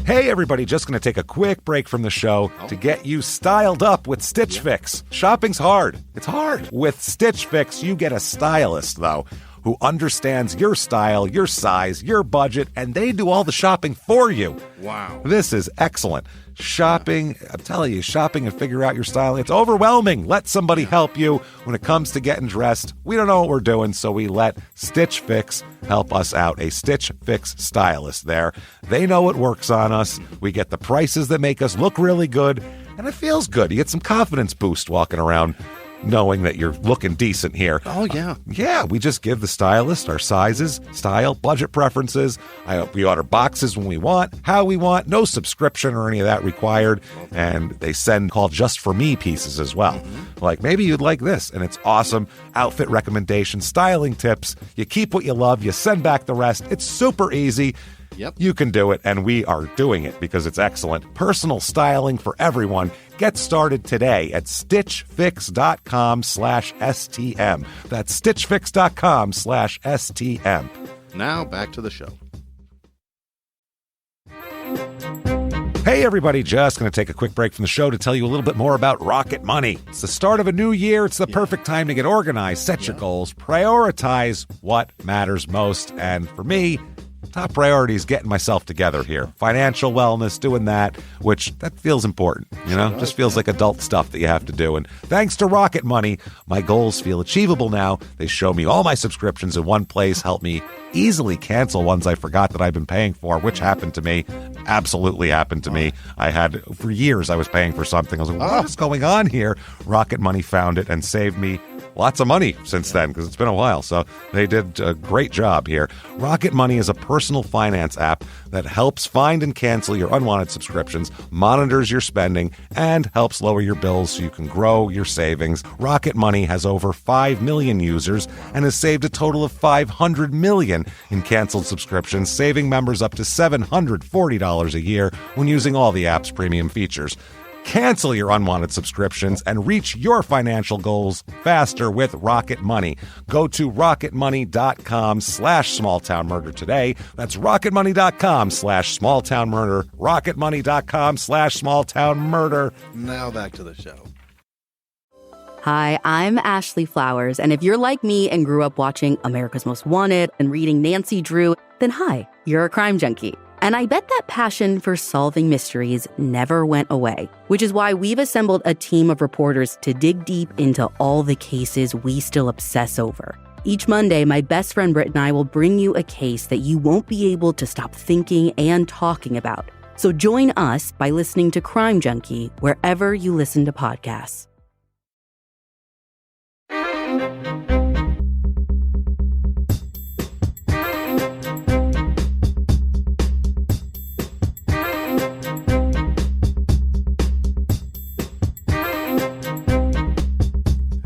Hey everybody, just going to take a quick break from the show to get you styled up with Stitch Fix. Shopping's hard. It's hard. With Stitch Fix, you get a stylist, though, who understands your style, your size, your budget, and they do all the shopping for you. Wow. This is excellent. Shopping, I'm telling you, shopping and figure out your style, it's overwhelming. Let somebody help you when it comes to getting dressed. We don't know what we're doing, so we let Stitch Fix help us out. A Stitch Fix stylist there. They know what works on us. We get the prices that make us look really good, and it feels good. You get some confidence boost walking around knowing that you're looking decent here. Oh, yeah. Yeah, we just give the stylist our sizes, style, budget preferences. We order boxes when we want, how we want, no subscription or any of that required. And they send called Just For Me pieces as well. Like, maybe you'd like this, and it's awesome. Outfit recommendations, styling tips. You keep what you love, you send back the rest. It's super easy. Yep. You can do it, and we are doing it because it's excellent. Personal styling for everyone. Get started today at stitchfix.com/STM. That's stitchfix.com/STM. Now back to the show. Hey everybody, just going to take a quick break from the show to tell you a little bit more about Rocket Money. It's the start of a new year. It's the perfect time to get organized, set your goals, prioritize what matters most. And for me, top priority is getting myself together here. Financial wellness, doing that, which that feels important, you know? Just feels like adult stuff that you have to do. And thanks to Rocket Money, my goals feel achievable now. They show me all my subscriptions in one place, help me easily cancel ones I forgot that I've been paying for, which happened to me. Absolutely happened to me. I had, for years, I was paying for something. I was like, what is going on here? Rocket Money found it and saved me lots of money since then, because it's been a while. So they did a great job here. Rocket Money is a personal finance app that helps find and cancel your unwanted subscriptions, monitors your spending, and helps lower your bills so you can grow your savings. Rocket Money has over 5 million users and has saved a total of $500 million in canceled subscriptions, saving members up to $740 a year when using all the app's premium features. Cancel your unwanted subscriptions and reach your financial goals faster with Rocket Money. Go to rocketmoney.com/smalltownmurder today. That's rocketmoney.com/smalltownmurder. rocketmoney.com/smalltownmurder. Now back to the show. Hi, I'm Ashley Flowers, and if you're like me and grew up watching America's Most Wanted and reading Nancy Drew, then hi, you're a crime junkie. And I bet that passion for solving mysteries never went away, which is why we've assembled a team of reporters to dig deep into all the cases we still obsess over. Each Monday, my best friend Britt and I will bring you a case that you won't be able to stop thinking and talking about. So join us by listening to Crime Junkie wherever you listen to podcasts.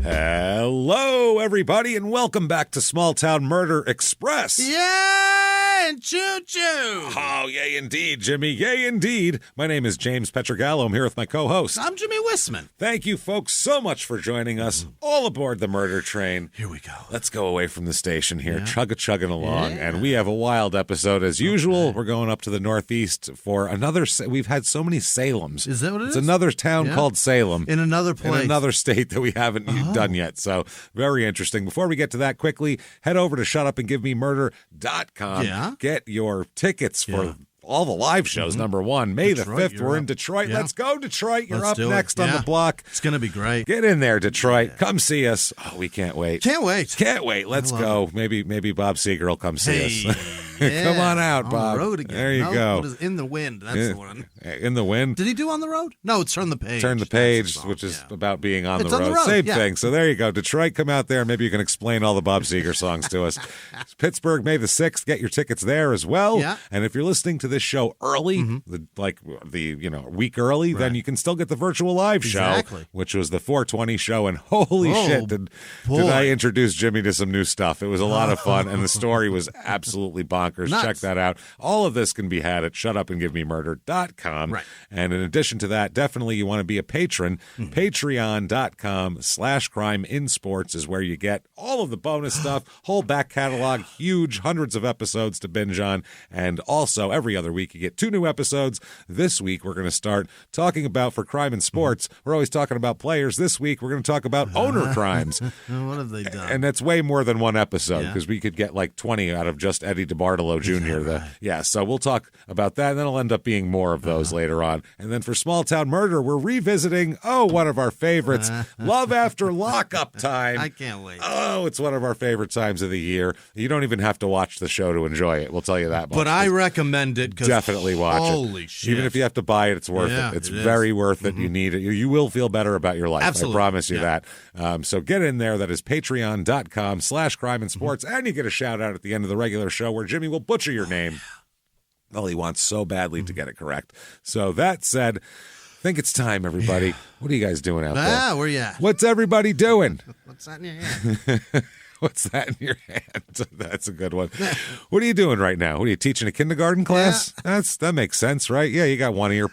Hello, everybody, and welcome back to Small Town Murder Express. Yeah, and choo-choo. Oh, yay indeed, Jimmy. Yay indeed. My name is James Pietragallo. I'm here with my co-host. I'm Jimmie Whisman. Thank you, folks, so much for joining us all aboard the murder train. Here we go. Let's go away from the station here, chugga-chugging along, and we have a wild episode. As usual, we're going up to the Northeast for another, we've had so many Salems. Is that what it is? It's another town called Salem. In another place. In another state that we haven't done yet. So very interesting. Before we get to that, quickly, head over to shutupandgivememurder.com. Yeah. Get your tickets for all the live shows, number one. May Detroit, the 5th, we're in Detroit. Yeah. Let's go, Detroit. You're Let's up do next it. on the block. It's going to be great. Get in there, Detroit. Come see us. Oh, we can't wait. Can't wait. Can't wait. Let's go. Maybe Bob Seger will come see us. Come on out, Bob. On the road again. There you go. What is In the Wind? That's the one. In the Wind? Did he do On the Road? No, it's Turn the Page. Turn the Page, which is about being on the It's on road. the road, Same yeah. thing. So there you go. Detroit, come out there. Maybe you can explain all the Bob Seger songs to us. Pittsburgh, May the 6th. Get your tickets there as well. Yeah. And if you're listening to this show early, a week early, then you can still get the virtual live show, which was the 420 show. And holy shit, did I introduce Jimmy to some new stuff. It was a lot of fun, and the story was absolutely bonkers. bonkers. Nuts. Check that out. All of this can be had at shutupandgivememurder.com. Right. And in addition to that, definitely you want to be a patron. Patreon.com/crimeinsports is where you get all of the bonus stuff, whole back catalog, huge, hundreds of episodes to binge on. And also every other week you get 2 new episodes. This week we're going to start talking about, for crime and sports, we're always talking about players. This week we're going to talk about owner crimes. What have they done? And that's way more than one episode because we could get like 20 out of just Eddie DeBartolo Jr. So we'll talk about that, and then it'll end up being more of those later on. And then for Small Town Murder, we're revisiting, one of our favorites, Love After Lockup Time. I can't wait. Oh, it's one of our favorite times of the year. You don't even have to watch the show to enjoy it. We'll tell you that much. But I recommend it. Definitely watch it. Holy shit. Even if you have to buy it, it's worth it. It's very worth it. You need it. You will feel better about your life. Absolutely. I promise you that. So get in there. That is patreon.com/crimeandsports. And you get a shout out at the end of the regular show where Jimmie will butcher your name. Well, he wants so badly to get it correct. So that said, I think it's time, everybody. What are you guys doing out there? Where you at? What's everybody doing? What's that in your hand? What's that in your hand? That's a good one. What are you doing right now? What are you teaching a kindergarten class? That makes sense, right? Yeah, you got one ear,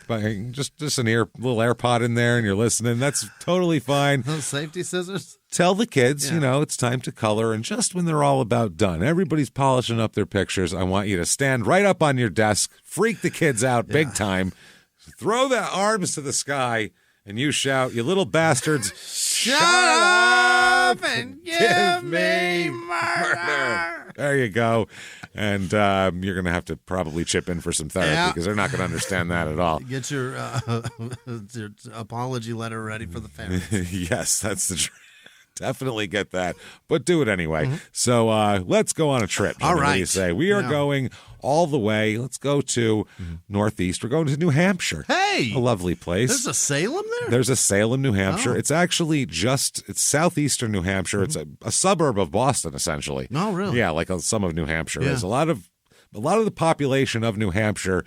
just an little AirPod in there, and you're listening. That's totally fine. Those safety scissors. Tell the kids, it's time to color, and just when they're all about done, everybody's polishing up their pictures. I want you to stand right up on your desk, freak the kids out big time, throw the arms to the sky, and you shout, "You little bastards! Shut up and give me murder." There you go. And you're going to have to probably chip in for some therapy because they're not going to understand that at all. Get your apology letter ready for the family. Yes, that's the truth. Definitely get that, but do it anyway. So let's go on a trip. All right. What do you say? We are going all the way. Let's go to Northeast. We're going to New Hampshire. Hey! A lovely place. There's a Salem there? There's a Salem, New Hampshire. Oh. It's actually it's southeastern New Hampshire. It's a suburb of Boston, essentially. Oh, really? Yeah, like some of New Hampshire Yeah. is. A lot of the population of New Hampshire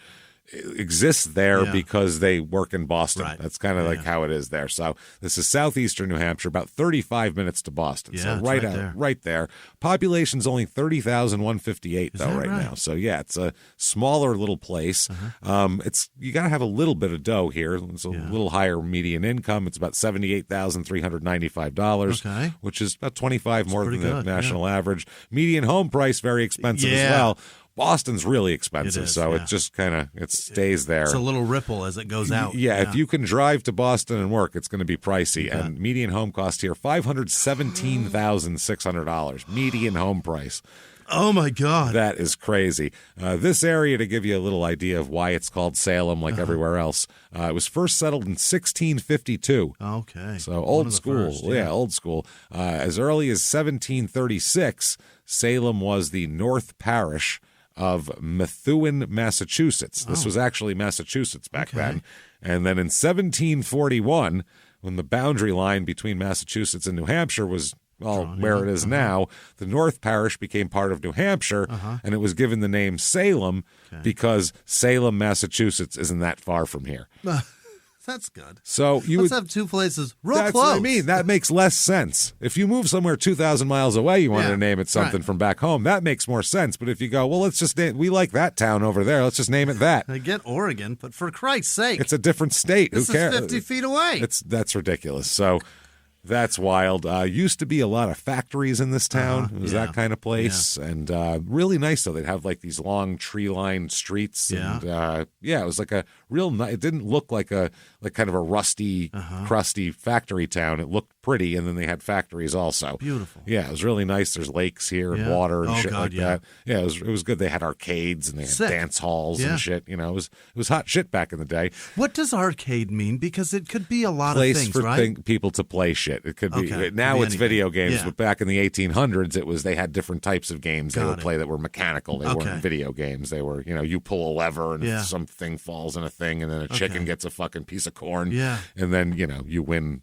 exists there because they work in Boston. Right. That's kind of like how it is there. So this is southeastern New Hampshire, about 35 minutes to Boston. Yeah, so it's right there. Population's only 30,158 though right now. So yeah, it's a smaller little place. You got to have a little bit of dough here. It's a little higher median income. It's about $78,395, which is about 25 more than the national average. Median home price very expensive as well. Boston's really expensive, it just kind of stays there. It's a little ripple as it goes out. Yeah, if you can drive to Boston and work, it's going to be pricey. And median home cost here, $517,600. Median home price. Oh, my God. That is crazy. This area, to give you a little idea of why it's called Salem like everywhere else, it was first settled in 1652. Okay. So old school. Old school. As early as 1736, Salem was the North Parish of Methuen, Massachusetts. This was actually Massachusetts back then. And then in 1741, when the boundary line between Massachusetts and New Hampshire was where it is now, the North Parish became part of New Hampshire, and it was given the name Salem because Salem, Massachusetts isn't that far from here. That's good. So Let's have two places real that's close. What I mean. That makes less sense. If you move somewhere 2,000 miles away, you wanted to name it something from back home. That makes more sense. But if you go, well, let's just we like that town over there. Let's just name it that. I get Oregon, but for Christ's sake, it's a different state. Who cares? Is 50 feet away. That's ridiculous. So that's wild. Used to be a lot of factories in this town. It was that kind of place. And really nice, though. They'd have like these long tree-lined streets. And it was like a real it didn't look like kind of a rusty, crusty factory town. It looked pretty, and then they had factories also. Beautiful. Yeah, it was really nice. There's lakes here and water and shit like that. Yeah, it was good. They had arcades and they had dance halls and shit. You know, it was hot shit back in the day. What does arcade mean? Because it could be a lot Place of things, for right? People to play shit. It could be now could be it's anything. video games, but back in the 1800s, they had different types of games they would play that were mechanical. They weren't video games. They were, you pull a lever and something falls in a thing, and then a chicken gets a fucking piece of corn. Yeah. And then, you win.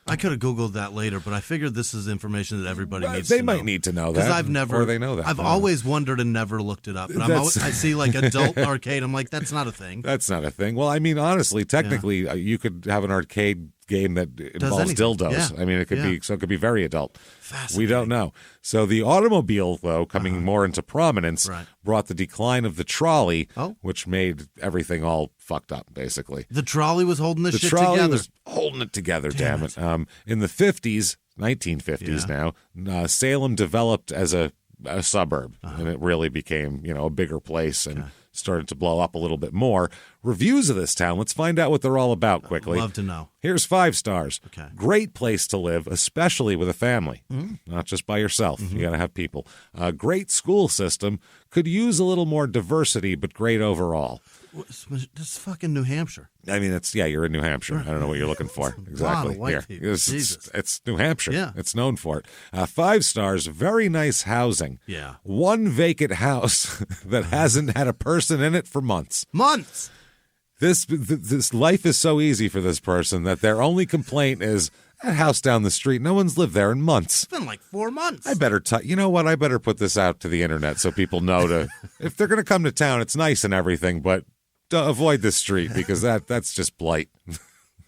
I could have Googled that later, but I figured this is information that everybody needs to know. They might need to know that. Because I've never. Or they know that. I've always wondered and never looked it up. But I see like adult arcade. I'm like, that's not a thing. That's not a thing. Well, I mean, honestly, technically, you could have an arcade game that involves anything. dildos. Yeah. I mean, it could be very adult. Fascinating. We don't know. So the automobile, though, coming more into prominence, Right. brought the decline of the trolley, Oh. which made everything all fucked up, basically. The trolley was holding this The shit trolley together. was holding it together, damn it. Damn In the 50s, 1950s now, Salem developed as a suburb, and it really became, a bigger place and started to blow up a little bit more. Reviews of this town, let's find out what they're all about quickly. Love to know. Here's 5 stars. Okay. Great place to live, especially with a family, not just by yourself. You got to have people. Great school system. Could use a little more diversity, but great overall. This is fucking New Hampshire. I mean, you're in New Hampshire. I don't know what you're looking for exactly. white Here, people. it's New Hampshire. Yeah. It's known for it. 5 stars. Very nice housing. Yeah. 1 vacant house that hasn't had a person in it for months. Months. This life is so easy for this person that their only complaint is that house down the street. No one's lived there in months. It's been like 4 months. I better you know what? I better put this out to the internet so people know to if they're going to come to town. It's nice and everything, but avoid this street because that's just blight.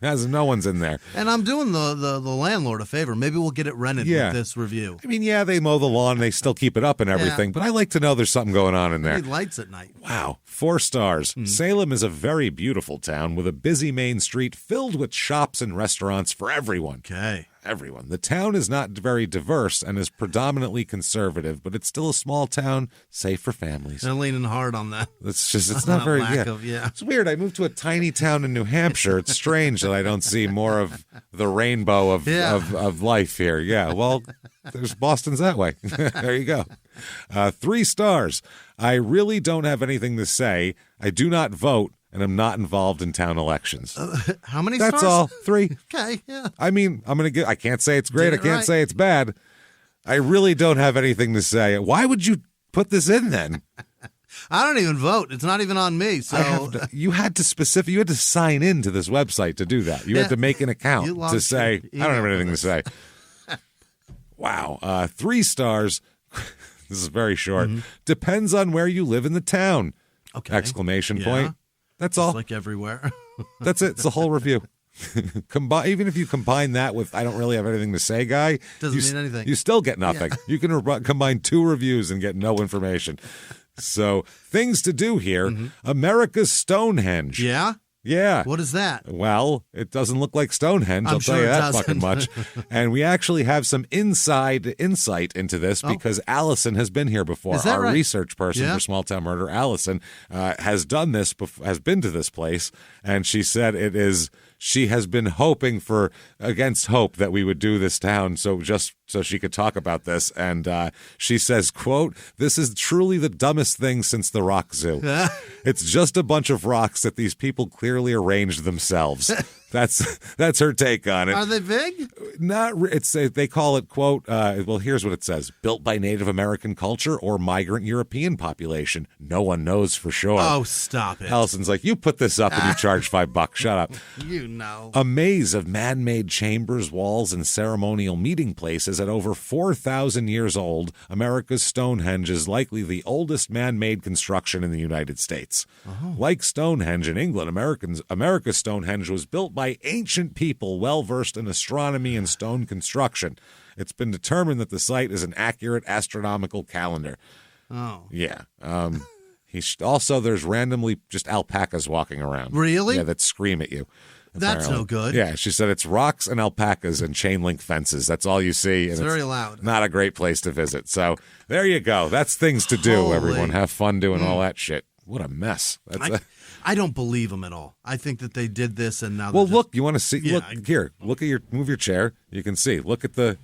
No one's in there. And I'm doing the landlord a favor. Maybe we'll get it rented with this review. I mean, they mow the lawn, they still keep it up and everything, but I like to know there's something going on in I there. need lights at night. Wow. 4 stars. Salem is a very beautiful town with a busy main street filled with shops and restaurants for everyone. Okay. Everyone. The town is not very diverse and is predominantly conservative, but it's still a small town, safe for families. They're leaning hard on that. It's not very It's weird. I moved to a tiny town in New Hampshire. It's strange that I don't see more of the rainbow of life here. Yeah, well, there's Boston's that way. There you go. 3 stars. I really don't have anything to say. I do not vote, and I'm not involved in town elections. How many That's stars? all. 3. Okay, yeah. I mean, I can't say it's great. I Did it can't right. say it's bad. I really don't have anything to say. Why would you put this in then? I don't even vote. It's not even on me. So You had to sign in to this website to do that. You had to make an account to say, I don't have anything to say. Wow. 3 stars. This is very short. Depends on where you live in the town. Okay. Exclamation point. That's all. It's like everywhere. That's it. It's the whole review. Even if you combine that with "I don't really have anything to say," guy, Doesn't mean anything. You still get nothing. You can combine 2 reviews and get no information. So things to do here: America's Stonehenge. Yeah. Yeah. What is that? Well, it doesn't look like Stonehenge. I'll sure tell you it that doesn't. fucking much. And we actually have some insight into this because Allison has been here before. Is that Our right? research person Yeah. for Small Town Murder, Allison, has done this. Has been to this place, and she said it is. She has been hoping against hope that we would do this town, so she could talk about this. And she says, "quote This is truly the dumbest thing since the rock zoo. It's just a bunch of rocks that these people clearly arranged themselves." That's her take on it. Are they big? They call it, quote, well, here's what it says: built by Native American culture or migrant European population. No one knows for sure. Oh, stop it. Allison's like, you put this up and you charge $5. Shut up. You know. A maze of man-made chambers, walls, and ceremonial meeting places at over 4,000 years old, America's Stonehenge is likely the oldest man-made construction in the United States. Like Stonehenge in England, America's Stonehenge was built by ancient people well-versed in astronomy and stone construction. It's been determined that the site is an accurate astronomical calendar. Oh. Yeah. Also, there's randomly just alpacas walking around. Really? Yeah, that scream at you. That's apparently. no good. Yeah, she said it's rocks and alpacas and chain link fences. That's all you see. And It's very loud. Not a great place to visit. So there you go. That's things to do, Holy. everyone. Have fun doing all that shit. What a mess. I don't believe them at all. I think that they did this and now. Well, they're look, you want to see? Yeah, Look here. Move your chair. You can see. Look at the.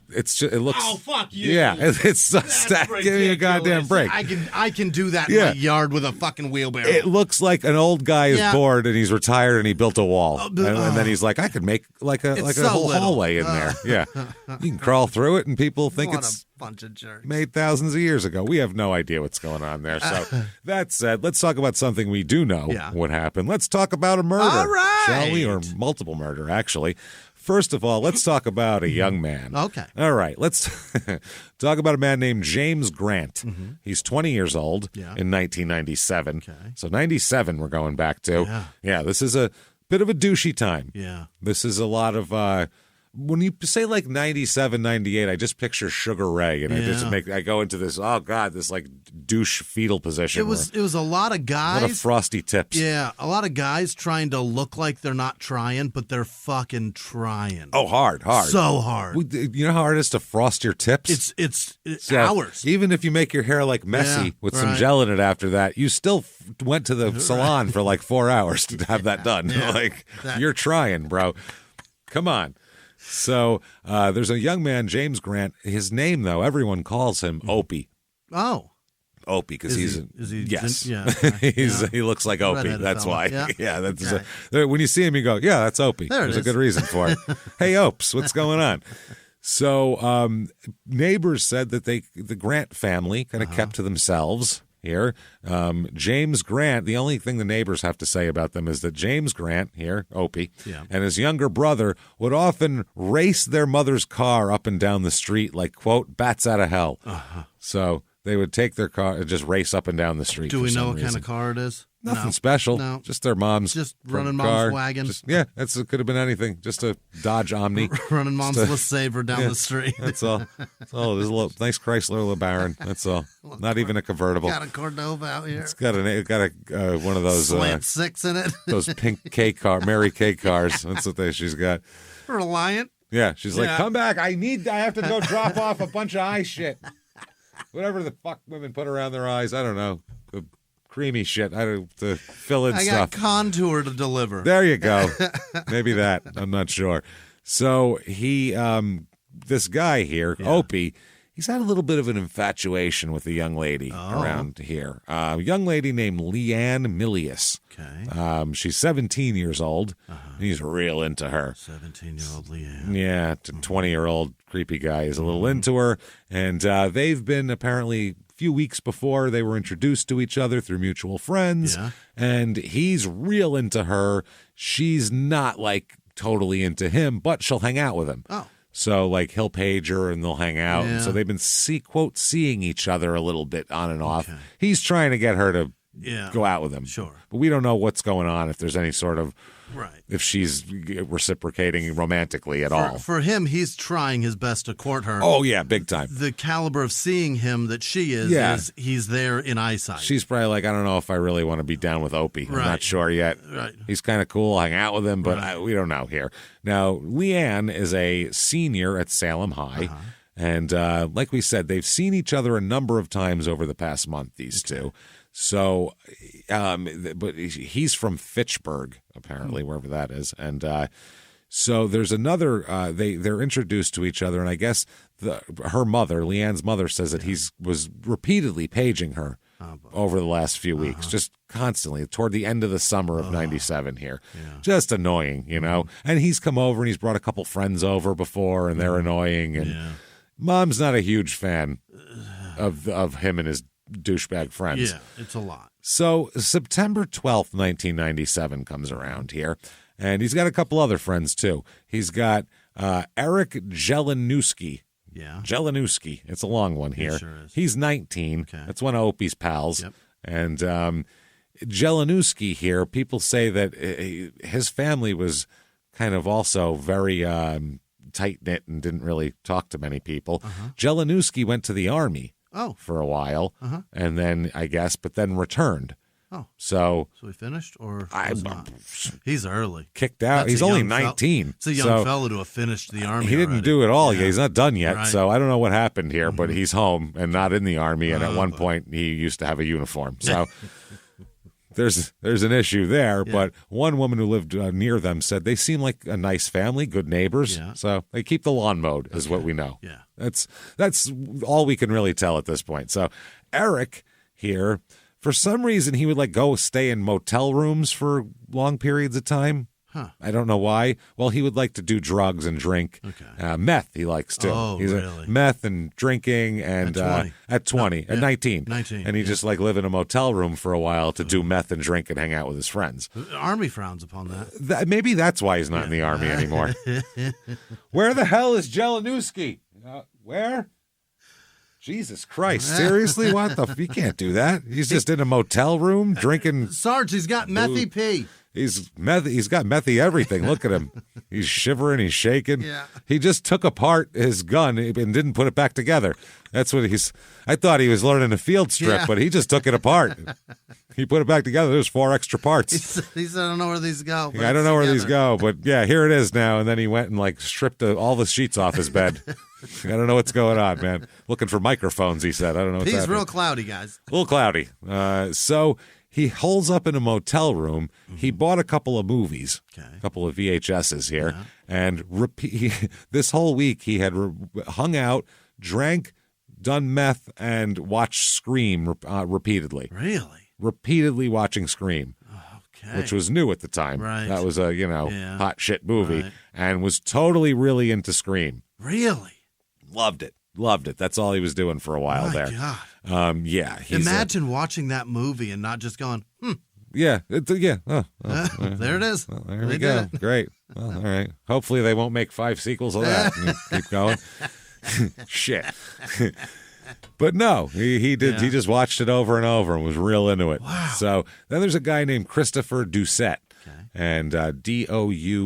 It's just, it looks. Oh, fuck you! Yeah, it's so stacked. Give me a goddamn break. I can do that in Yeah. my yard with a fucking wheelbarrow. It looks like an old guy is Yeah. bored and he's retired and he built a wall, and then he's like, I could make like a so whole little. hallway in there. Yeah, you can crawl through it, and people think What it's a bunch of jerks. made thousands of years ago. We have no idea what's going on there. So that said, let's talk about something we do know what happened. Let's talk about a murder, All right. shall we? Or multiple murder, actually. First of all, let's talk about a young man. Okay. All right, let's talk about a man named James Grant. He's 20 years old in 1997. Okay. So 97 we're going back to. Yeah. Yeah, this is a bit of a douchey time. Yeah. This is a lot of when you say like 97, 98, I just picture Sugar Ray, and I go into this, oh God, this like douche fetal position. It was a lot of guys. A lot of frosty tips. Yeah, a lot of guys trying to look like they're not trying, but they're fucking trying. Oh, hard. So hard. You know how hard it is to frost your tips? It's hours. Even if you make your hair like messy with some gel in it after that, you still went to the salon for like 4 hours to have that done. You're trying, bro. Come on. So there's a young man, James Grant. His name, though, everyone calls him Opie. Oh. Opie, because he looks like Opie. That's fella. why. Yeah. That's when you see him, you go, yeah, that's Opie. There's a good reason for it. Hey, Opes, what's going on? So neighbors said that the Grant family kind of kept to themselves here. James Grant, the only thing the neighbors have to say about them is that James Grant here, Opie, and his younger brother would often race their mother's car up and down the street like, quote, bats out of hell. So they would take their car and just race up and down the street. Do we know what kind of car it is? Nothing special. No. Just their mom's. Just running car. mom's wagon. It could have been anything. Just a Dodge Omni. Running mom's LeSabre down the street. That's all. There's a little nice Chrysler LeBaron. That's all. Not even a convertible. Got a Cordova out here. It's got a one of those Slant 6 in it. Those pink K car, Mary Kay cars. That's what she's got. Reliant. Yeah, she's like, come back. I have to go drop off a bunch of eye shit. Whatever the fuck women put around their eyes. I don't know. The creamy shit. To fill in stuff. I got contour to deliver. There you go. Maybe that. I'm not sure. So he, this guy here, Opie, he's had a little bit of an infatuation with a young lady around here. A young lady named Leanne Milius. Okay. She's 17 years old. He's real into her. 17-year-old Leanne. Yeah, 20-year-old creepy guy is a little into her. And they've been apparently few weeks before they were introduced to each other through mutual friends, and he's real into her. She's not like totally into him, but she'll hang out with him. Oh. So like he'll page her and they'll hang out. And so they've been seeing each other a little bit on and off. Okay. He's trying to get her to go out with him. Sure. But we don't know what's going on, if there's any sort of if she's reciprocating romantically at all. For him, he's trying his best to court her. Oh, yeah, big time. The caliber of seeing him that she is he's there in eyesight. She's probably like, I don't know if I really want to be down with Opie. I'm not sure yet. Right. He's kind of cool. I'll hang out with him, but we don't know here. Now, Leanne is a senior at Salem High. And like we said, they've seen each other a number of times over the past month, these two. So, but he's from Fitchburg, apparently, wherever that is. And so there's another, they're introduced to each other. And I guess her mother, Leanne's mother, says that he was repeatedly paging her over the last few weeks, just constantly, toward the end of the summer of 97 here. Just annoying, you know. And he's come over and he's brought a couple friends over before, and they're annoying. And Mom's not a huge fan of him and his douchebag friends. Yeah, it's a lot. So September 12th, 1997 comes around here, and he's got a couple other friends too. He's got Eric Jelenewski. Yeah. Jelenewski. It's a long one here. It sure is. He's 19. Okay. That's one of Opie's pals. Yep. And Jelenewski here, people say that his family was kind of also very tight-knit and didn't really talk to many people. Jelenewski went to the Army. For a while, and then but then returned. So he finished, or not? He's early. Kicked out. He's only 19. It's a young fellow to have finished the Army. He didn't do it all. Yeah. He's not done yet. Right. So I don't know what happened here, but he's home and not in the Army. And at one point, he used to have a uniform. So there's an issue there. But one woman who lived near them said they seem like a nice family, good neighbors. So they keep the lawn mowed, is what we know. Yeah. That's all we can really tell at this point. So Eric here, for some reason, he would go stay in motel rooms for long periods of time. I don't know why. Well, he would like to do drugs and drink. Meth he likes too. Oh, He's really? Meth and drinking and at 19. 19. And he just live in a motel room for a while to do meth and drink and hang out with his friends. The Army frowns upon that. Maybe that's why he's not in the Army anymore. Where the hell is Jelenewski? Where? Jesus Christ. Seriously? What the? You can't do that. He's just in a motel room drinking. Sarge, he's got methy pee. He's got methy everything. Look at him. He's shivering. He's shaking. Yeah. He just took apart his gun and didn't put it back together. That's what I thought he was learning a field strip, but he just took it apart. He put it back together. There's 4 extra parts. He said, I don't know where these go. I don't know where these go, but yeah, here it is now. And then he went and like stripped all the sheets off his bed. I don't know what's going on, man. Looking for microphones, he said. I don't know what's happening. He's real cloudy, guys. A little cloudy. So he holds up in a motel room. He bought a couple of movies, a couple of VHSs here, and this whole week he had hung out, drank, done meth, and watched Scream repeatedly. Really? Repeatedly watching Scream. Okay. Which was new at the time. Right. That was a, hot shit movie, and was totally really into Scream. Really? Loved it. That's all he was doing for a while there. God. Yeah. Imagine watching that movie and not just going, Yeah. Yeah. there it is. Well, there we go. Great. Well, all right. Hopefully they won't make 5 sequels of that. And keep going. Shit. But no, he did. Yeah. He just watched it over and over and was real into it. Wow. So then there's a guy named Christopher Doucette. And Doucette.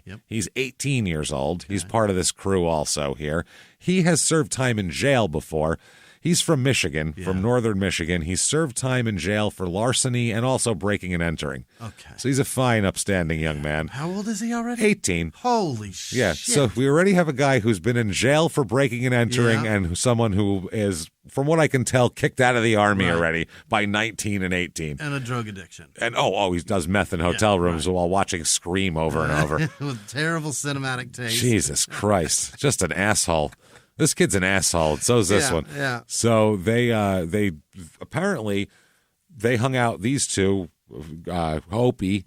Yep. He's 18 years old. He's part of this crew also here. He has served time in jail before. He's from Michigan, from northern Michigan. He's served time in jail for larceny and also breaking and entering. Okay. So he's a fine, upstanding young man. How old is he already? 18. Holy shit. Yeah, so we already have a guy who's been in jail for breaking and entering and someone who is, from what I can tell, kicked out of the Army already by 19 and 18. And a drug addiction. And he does meth in hotel rooms while watching Scream over and over. With terrible cinematic taste. Jesus Christ. Just an asshole. This kid's an asshole, and so's this one. Yeah. So they apparently they hung out, these two, Opie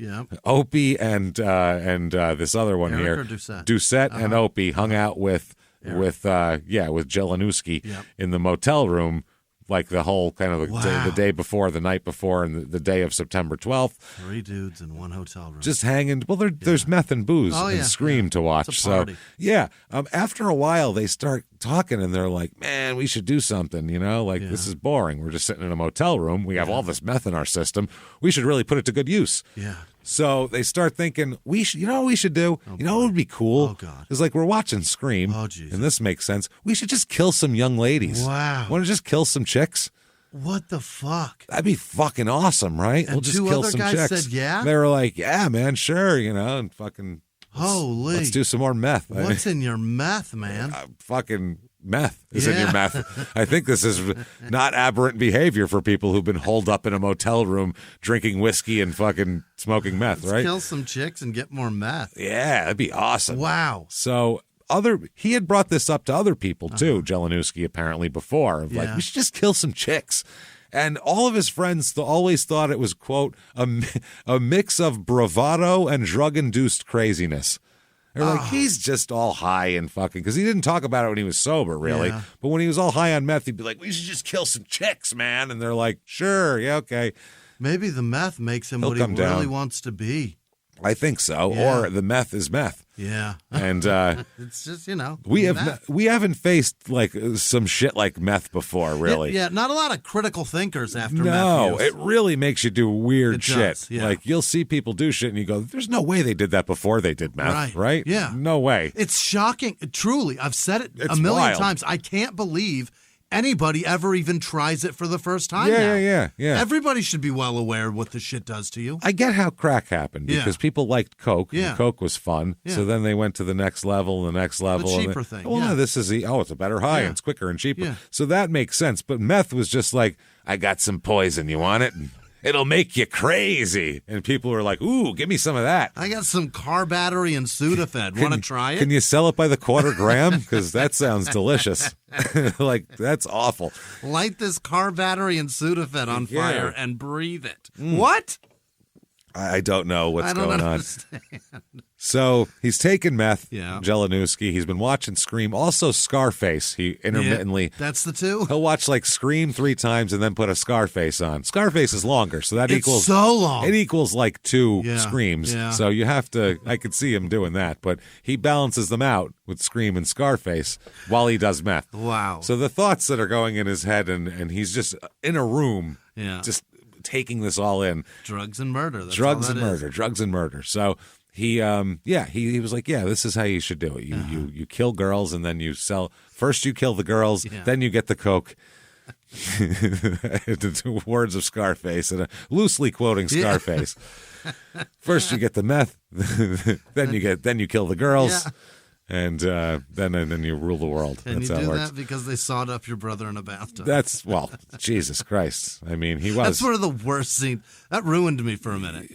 and this other one Eric here, or Doucette? Doucette and Opie hung out with Jelinuski in the motel room. Like the whole kind of the day before, the night before, and the day of September 12th. 3 dudes in one hotel room. Just hanging. Well, there's meth and booze and Scream to watch. It's a party. So, after a while, they start talking, and they're like, man, we should do something, this is boring. We're just sitting in a motel room. We have all this meth in our system. We should really put it to good use. Yeah. So they start thinking, what we should do? What would be cool? Oh, God. It's like we're watching Scream, and this makes sense. We should just kill some young ladies. Wow. Want to just kill some chicks? What the fuck? That'd be fucking awesome, right? And we'll just 2 kill other some guys chicks. said yeah? They were like, yeah, man, sure, and fucking... Holy. Let's do some more meth. What's in your meth, man? Fucking meth is in your meth. I think this is not aberrant behavior for people who've been holed up in a motel room drinking whiskey and fucking smoking meth, Let's right? Kill some chicks and get more meth. Yeah, that'd be awesome. Wow. So he had brought this up to other people too, Jelinuski apparently before, of like, we should just kill some chicks. And all of his friends always thought it was, quote, a mix of bravado and drug-induced craziness. They're like, he's just all high and fucking, because he didn't talk about it when he was sober, really. Yeah. But when he was all high on meth, he'd be like, we should just kill some chicks, man. And they're like, sure, yeah, okay. Maybe the meth makes him what he really wants to be. I think so. Yeah. Or the meth is meth. Yeah. And it's just, we haven't faced like some shit like meth before, really. Yeah, not a lot of critical thinkers after meth. No, it really makes you do weird shit. Yeah. Like you'll see people do shit and you go, there's no way they did that before they did meth, right? Yeah. No way. It's shocking. Truly, I've said it a million times. I can't believe anybody ever even tries it for the first time now. Yeah. Everybody should be well aware of what this shit does to you. I get how crack happened because people liked Coke. Yeah. And Coke was fun. Yeah. So then they went to the next level and the next level. The cheaper thing. Well, no, this is it's a better high and it's quicker and cheaper. Yeah. So that makes sense. But meth was just like, I got some poison. You want it? It'll make you crazy. And people were like, ooh, give me some of that. I got some car battery and Sudafed. Want to try it? Can you sell it by the quarter gram? Because that sounds delicious. Like, that's awful. Light this car battery and Sudafed on fire and breathe it. What? I don't know what's going understand. on. So he's taken meth, Yeah. Jelinuski. He's been watching Scream. Also Scarface. He intermittently... Yeah, that's the 2? He'll watch like Scream 3 times and then put a Scarface on. Scarface is longer, so that equals... so long. It equals like 2 Screams. Yeah. So you have to... I could see him doing that, but he balances them out with Scream and Scarface while he does meth. Wow. So the thoughts that are going in his head, and he's just in a room, just taking this all in. Drugs and murder. That's Drugs all and that murder. is. Drugs and murder. So he was like, yeah, this is how you should do it. You kill girls and then you sell. First you kill the girls, then you get the coke. The words of Scarface, and loosely quoting Scarface. First you get the meth, then you kill the girls, and then you rule the world. And that's you how do it works. that because they sawed up your brother in a bathtub. Jesus Christ. I mean, he was. That's one of the worst scenes. That ruined me for a minute.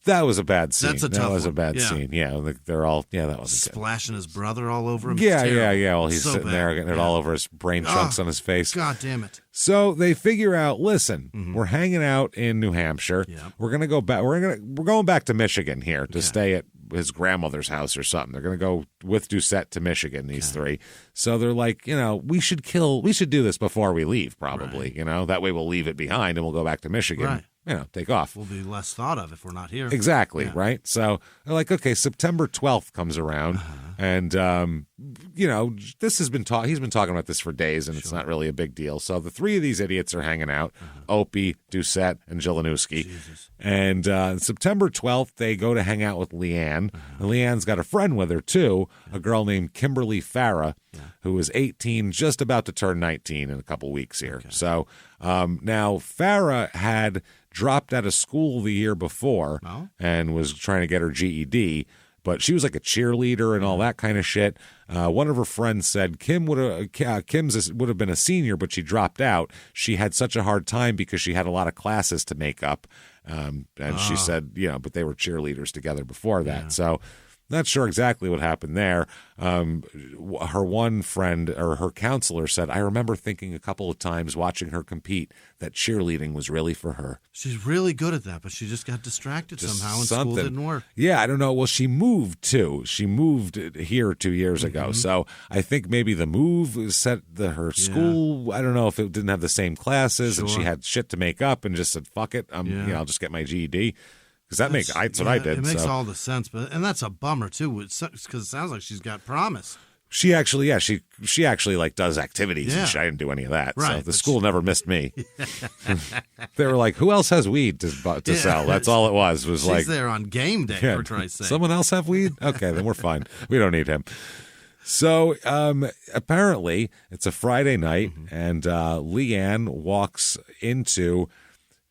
That was a bad scene. That's a tough That was a one. bad scene. Yeah, they're all. Yeah, that wasn't good. Splashing his brother all over him. Yeah. Well, he's So sitting bad. there getting it all over his brain chunks on his face. God damn it. So they figure out, listen, we're hanging out in New Hampshire. Yeah. We're gonna go back. We're going back to Michigan here to stay at his grandmother's house or something. They're gonna go with Doucette to Michigan. These three. So they're like, we should do this before we leave. Probably, Right. That way we'll leave it behind and we'll go back to Michigan. Right. Take off. We'll be less thought of if we're not here. Exactly, right? So they're like, okay, September 12th comes around, and, this has been he's been talking about this for days, and it's not really a big deal. So the three of these idiots are hanging out, Opie, Doucette, and Jelinuski. And September 12th, they go to hang out with Leanne. And Leanne's got a friend with her, too, a girl named Kimberly Farah, who is 18, just about to turn 19 in a couple weeks here. Okay. So now Farah had dropped out of school the year before and was trying to get her GED, but she was like a cheerleader and all that kind of shit. One of her friends said Kim's would have been a senior, but she dropped out. She had such a hard time because she had a lot of classes to make up. And she said, but they were cheerleaders together before that. Yeah. So not sure exactly what happened there. Her one friend or her counselor said, I remember thinking a couple of times watching her compete that cheerleading was really for her. She's really good at that, but she just got distracted somehow and school didn't work. Yeah, I don't know. Well, she moved too. She moved here 2 years ago. So I think maybe the move set her school. I don't know if it didn't have the same classes and she had shit to make up and just said, fuck it. I'll just get my GED. Because that's what I did. It makes all the sense, and that's a bummer too, because it sounds like she's got promise. She actually, she actually like does activities. And I didn't do any of that. Right, so the school never missed me. They were like, "Who else has weed to sell?" That's all it was. Was she's like there on game day. For Christ's sake. Someone else have weed? Okay, then we're fine. We don't need him. So apparently, it's a Friday night, and Leanne walks into.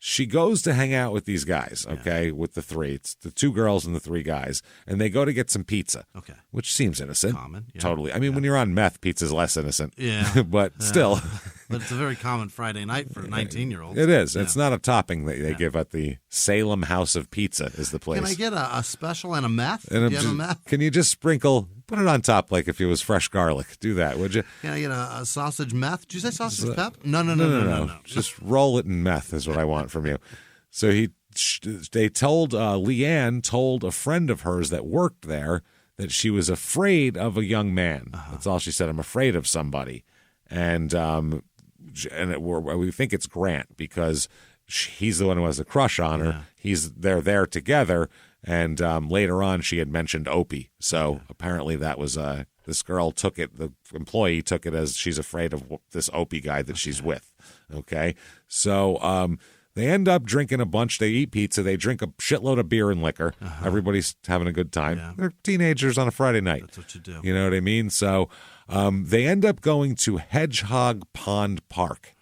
She goes to hang out with these guys, with the three. It's the two girls and the three guys. And they go to get some pizza, which seems innocent. Common. Yeah. Totally. I mean, when you're on meth, pizza's less innocent. Yeah. But still. But it's a very common Friday night for 19-year-olds. It is. Yeah. It's not a topping that they give at the Salem House of Pizza is the place. Can I get a special and a meth? Do you have a meth? Can you just put it on top like if it was fresh garlic? Do that, would you? Can I get a sausage meth? Did you say sausage pep? No. Just roll it in meth is what I want from you. So Leanne told a friend of hers that worked there that she was afraid of a young man. That's all she said. I'm afraid of somebody. And we think it's Grant because he's the one who has a crush on her. They're there together. And later on, she had mentioned Opie. So apparently that was this girl took it, the employee took it as she's afraid of this Opie guy that she's with. Okay. So they end up drinking a bunch. They eat pizza. They drink a shitload of beer and liquor. Everybody's having a good time. Yeah. They're teenagers on a Friday night. That's what you do. You know what I mean? So they end up going to Hedgehog Pond Park.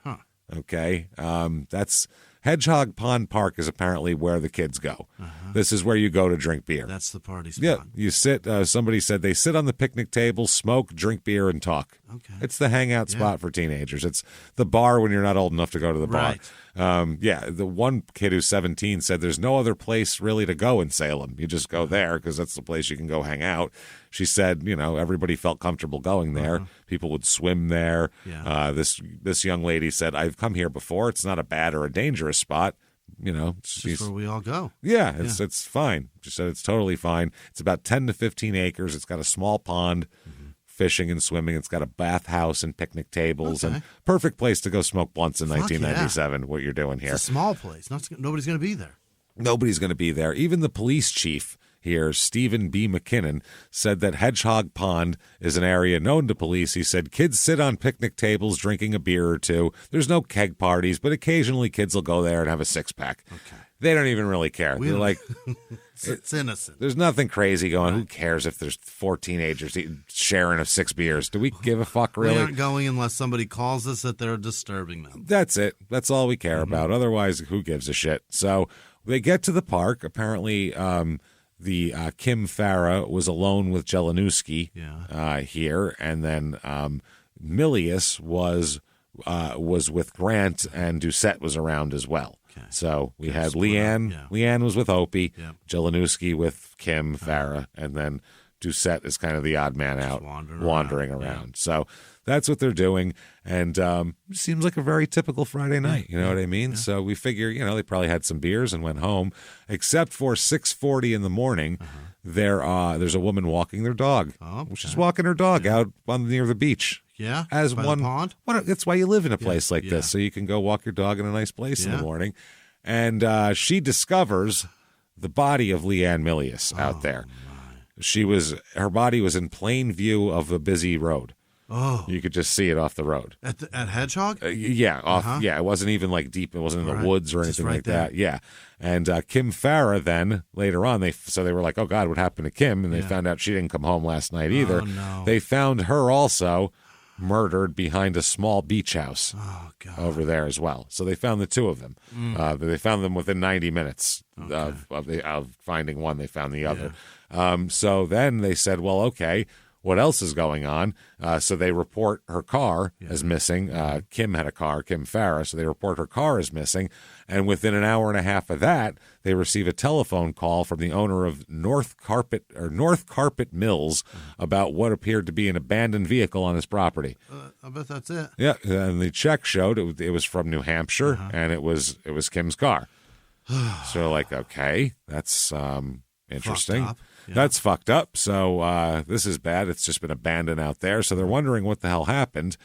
Okay. That's Hedgehog Pond Park is apparently where the kids go. This is where you go to drink beer. That's the party spot. Yeah, you sit. Somebody said they sit on the picnic table, smoke, drink beer, and talk. Okay, it's the hangout spot for teenagers. It's the bar when you're not old enough to go to the bar. The one kid who's 17 said there's no other place really to go in Salem. You just go there because that's the place you can go hang out. She said, everybody felt comfortable going there. People would swim there. Yeah. This young lady said, I've come here before. It's not a bad or a dangerous spot. It's just where we all go. Yeah, it's fine. She said it's totally fine. It's about 10 to 15 acres. It's got a small pond, fishing and swimming. It's got a bathhouse and picnic tables and perfect place to go smoke blunts in 1997. What you're doing here. It's a small place. Nobody's going to be there. Nobody's going to be there. Even the police chief here, Stephen B. McKinnon, said that Hedgehog Pond is an area known to police. He said kids sit on picnic tables drinking a beer or two. There's no keg parties, but occasionally kids will go there and have a six-pack. Okay. They don't even really care. They're like, it's innocent. There's nothing crazy going. Who cares if there's 4 teenagers sharing of 6 beers? Do we give a fuck, really? We aren't going unless somebody calls us that they're disturbing them. That's it. That's all we care about. Otherwise, who gives a shit? So they get to the park. Apparently, the Kim Farah was alone with Jelinuski here, and then Milius was with Grant, and Doucette was around as well. Okay. So we had Leanne. Yeah. Leanne was with Opie, Jelinuski with Kim Farah, and then Doucette is kind of the odd man out, wandering around. Yeah. So that's what they're doing, and it seems like a very typical Friday night. You know what I mean? Yeah. So we figure, they probably had some beers and went home, except for 6:40 in the morning. There's a woman walking their dog. Oh, okay. She's walking her dog out near the beach. Yeah, as by one the pond? That's why you live in a place like this, so you can go walk your dog in a nice place in the morning. And she discovers the body of Leanne Milius out there. Her body was in plain view of a busy road. Oh, you could just see it off the road at Hedgehog. Yeah, it wasn't even like deep. It wasn't in the woods or anything like that. Yeah, and Kim Farah then later on they were like, oh God, what happened to Kim? And they found out she didn't come home last night either. Oh, no. They found her also murdered behind a small beach house over there as well. So they found the two of them. They found them within 90 minutes of finding one. They found the other. So then they said, well, okay, what else is going on? So they report her car as missing. Kim had a car, Kim Farah, so they report her car as missing. And within an hour and a half of that, they receive a telephone call from the owner of North Carpet Mills about what appeared to be an abandoned vehicle on his property. I bet that's it. Yeah, and the check showed it was from New Hampshire, and it was Kim's car. So like, okay, that's interesting. Yeah. That's fucked up. So this is bad. It's just been abandoned out there. So they're wondering what the hell happened.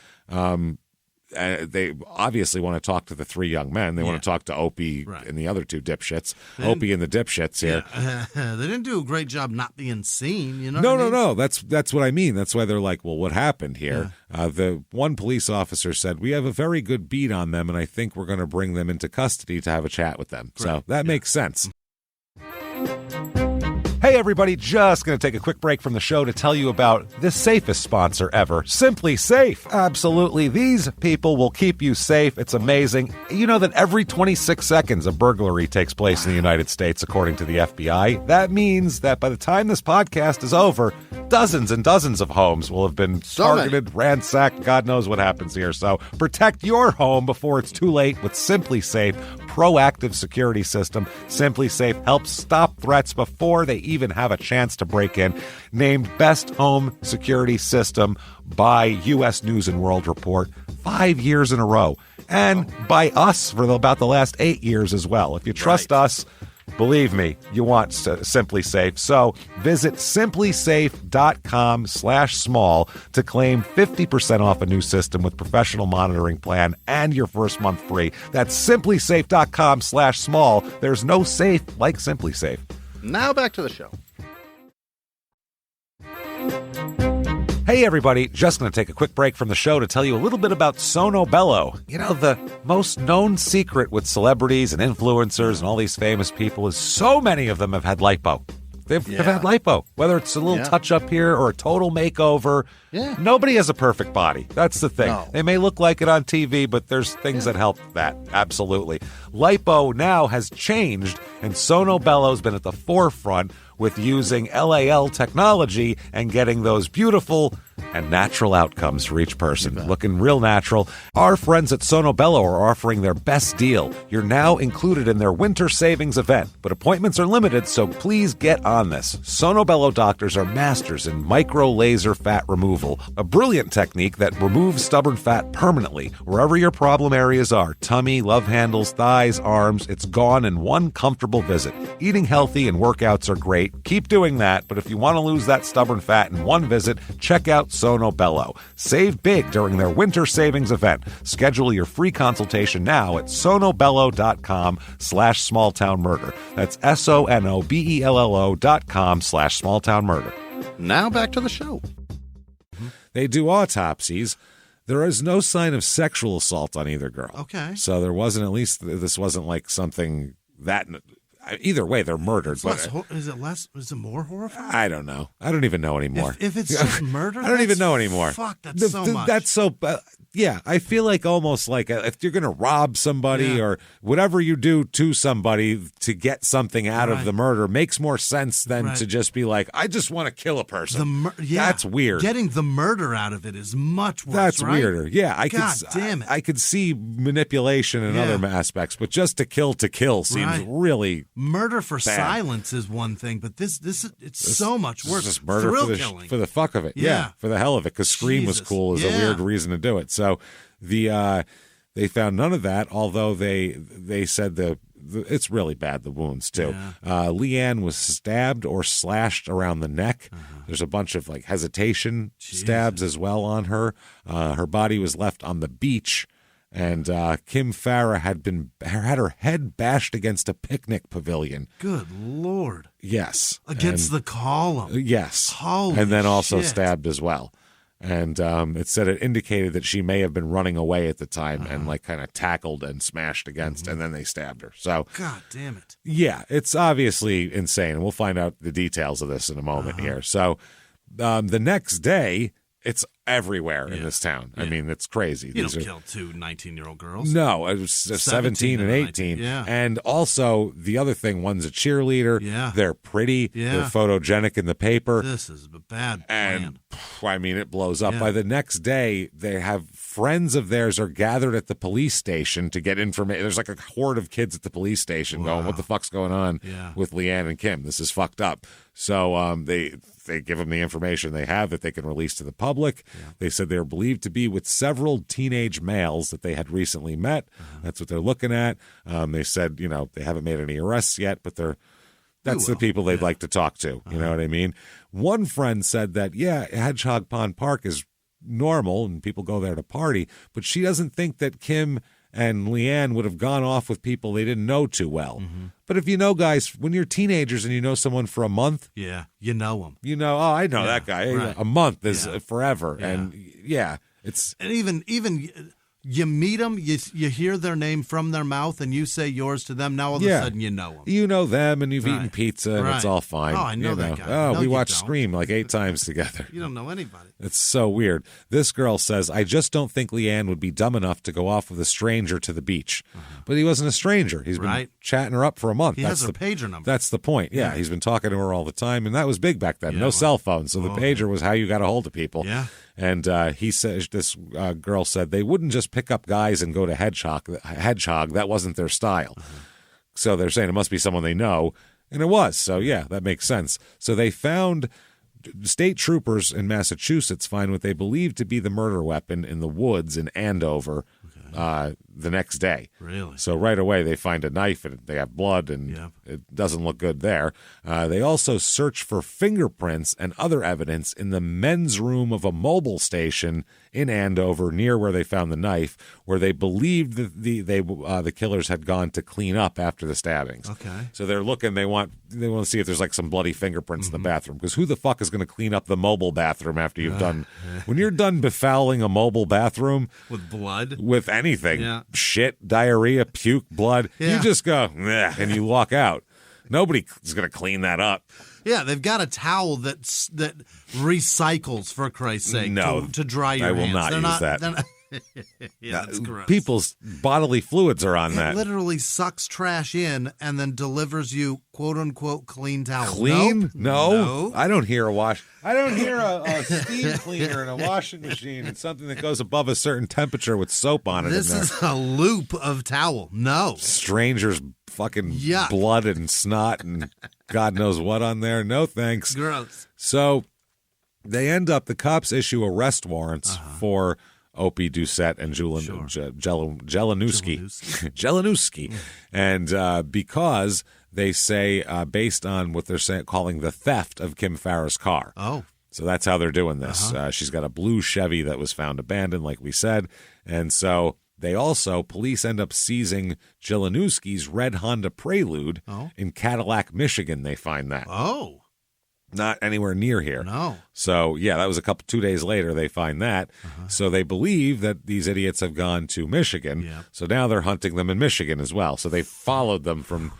They obviously want to talk to the 3 young men. They want to talk to Opie and the other 2 dipshits. Opie and the dipshits here. They didn't do a great job not being seen. You know? No. That's what I mean. That's why they're like, well, what happened here? The one police officer said, we have a very good beat on them, and I think we're going to bring them into custody to have a chat with them. So that makes sense. Hey, everybody, just going to take a quick break from the show to tell you about the safest sponsor ever, Simply Safe. Absolutely. These people will keep you safe. It's amazing. You know that every 26 seconds a burglary takes place in the United States, according to the FBI. That means that by the time this podcast is over, dozens and dozens of homes will have been targeted, ransacked. God knows what happens here. So protect your home before it's too late with Simply Safe proactive security system. Simply Safe helps stop threats before they even have a chance to break in. Named Best Home Security System by U.S. News and World Report 5 years in a row. And by us for about the last 8 years as well. If you trust us, believe me, you want Simply Safe. So visit simplysafe.com/small to claim 50% off a new system with professional monitoring plan and your first month free. That's simplysafe.com/small. There's no safe like Simply Safe. Now back to the show. Hey, everybody, just going to take a quick break from the show to tell you a little bit about Sono Bello. You know, the most known secret with celebrities and influencers and all these famous people is so many of them have had lipo. They've had lipo, whether it's a little touch-up here or a total makeover. Yeah. Nobody has a perfect body. That's the thing. No. They may look like it on TV, but there's things that help that. Absolutely. Lipo now has changed, and Sono Bello's been at the forefront with using LAL technology and getting those beautiful and natural outcomes for each person. Looking real natural. Our friends at Sono Bello are offering their best deal. You're now included in their winter savings event, but appointments are limited, so please get on this. Sono Bello doctors are masters in micro laser fat removal, a brilliant technique that removes stubborn fat permanently wherever your problem areas are. Tummy, love handles, thighs, arms, it's gone in one comfortable visit. Eating healthy and workouts are great. Keep doing that, but if you want to lose that stubborn fat in one visit, check out out Sono Bello. Save big during their winter savings event. Schedule your free consultation now at sonobello.com/smalltownmurder. That's sonobello.com/smalltownmurder. Now back to the show. They do autopsies. There is no sign of sexual assault on either girl. Okay. So there wasn't, at least this wasn't like something that, either way, they're murdered. Is it more horrifying? I don't know. I don't even know anymore. If it's just murder? I don't even know anymore. Fuck, that's so much. That's so, yeah, I feel like almost like if you're going to rob somebody or whatever you do to somebody to get something out of the murder makes more sense than to just be like, I just want to kill a person. That's weird. Getting the murder out of it is much worse. That's weirder. Yeah, damn it. I could see manipulation in other aspects, but just to kill seems really murder for bad. Silence is one thing, but this so much worse. Just murder for the fuck of it. Yeah, for the hell of it, because Scream was cool is a weird reason to do it. So they found none of that, although they said it's really bad, the wounds too. Yeah. Leanne was stabbed or slashed around the neck. There's a bunch of like hesitation stabs as well on her. Her body was left on the beach, and Kim Farrah had her head bashed against a picnic pavilion. Good Lord. Yes. Against the column. Yes. Holy and then also shit. stabbed as well. And it said it indicated that she may have been running away at the time and like kind of tackled and smashed against, and then they stabbed her. So, God damn it. Yeah, it's obviously insane. And we'll find out the details of this in a moment here. So the next day, it's everywhere in this town. I mean, it's crazy. You don't kill two 19-year-old girls. No, it was 17 and 18. Yeah. And also, the other thing, one's a cheerleader. Yeah. They're pretty. Yeah. They're photogenic in the paper. This is a bad plan. And, I mean, it blows up. By the next day, they have friends of theirs are gathered at the police station to get information. There's like a horde of kids at the police station going, what the fuck's going on with Leanne and Kim? This is fucked up. So they give them the information they have that they can release to the public. Yeah. They said they're believed to be with several teenage males that they had recently met. That's what they're looking at. They said, they haven't made any arrests yet, but that's the people they'd like to talk to. You know what I mean? One friend said that, Hedgehog Pond Park is normal and people go there to party, but she doesn't think that Kim and Leanne would have gone off with people they didn't know too well. But if you know guys, when you're teenagers and you know someone for a month. Yeah, you know them. I know that guy. Right. A month is forever. Yeah. And it's. And even you meet them, you hear their name from their mouth, and you say yours to them. Now all of a sudden you know them. You know them, and you've eaten pizza, and it's all fine. Oh, I know that guy. Oh, no, we watched Scream like 8 times together. You don't know anybody. It's so weird. This girl says, I just don't think Leanne would be dumb enough to go off with a stranger to the beach. But he wasn't a stranger. He's been chatting her up for a month. He has her pager number. That's the point. Yeah, he's been talking to her all the time, and that was big back then. No cell phone, so the pager was how you got a hold of people. Yeah. And he says, this girl said, they wouldn't just pick up guys and go to Hedgehog. That wasn't their style. So they're saying it must be someone they know. And it was. So, that makes sense. So they found state troopers in Massachusetts find what they believe to be the murder weapon in the woods in Andover the next day. Really? So right away they find a knife and they have blood and it doesn't look good there. They also search for fingerprints and other evidence in the men's room of a mobile station in Andover near where they found the knife, where they believed that the killers had gone to clean up after the stabbings. Okay. So they're looking. They want to see if there's like some bloody fingerprints in the bathroom, because who the fuck is going to clean up the mobile bathroom after you've done when you're done befouling a mobile bathroom with blood, with anything, shit, diarrhea, puke, blood. You just go and you walk out. Nobody is going to clean that up. Yeah, they've got a towel that recycles, for Christ's sake, to dry your hands. I will not use that. That's gross. People's bodily fluids are on that. It literally sucks trash in and then delivers you quote-unquote clean towels. Clean? No. I don't hear a steam cleaner in a washing machine and something that goes above a certain temperature with soap on it. This is a loop of towel. No. Strangers' fucking blood and snot and God knows what on there. No thanks. Gross. So they end up, the cops issue arrest warrants for Opie Doucette and Jelinuski. And because they say, based on what they're calling the theft of Kim Farrah's car. Oh. So that's how they're doing this. She's got a blue Chevy that was found abandoned, like we said. And so police end up seizing Jelanowski's red Honda Prelude in Cadillac, Michigan. They find that. Oh. Not anywhere near here. No. So, yeah, that was 2 days later they find that. So they believe that these idiots have gone to Michigan. Yeah. So now they're hunting them in Michigan as well. So they followed them from...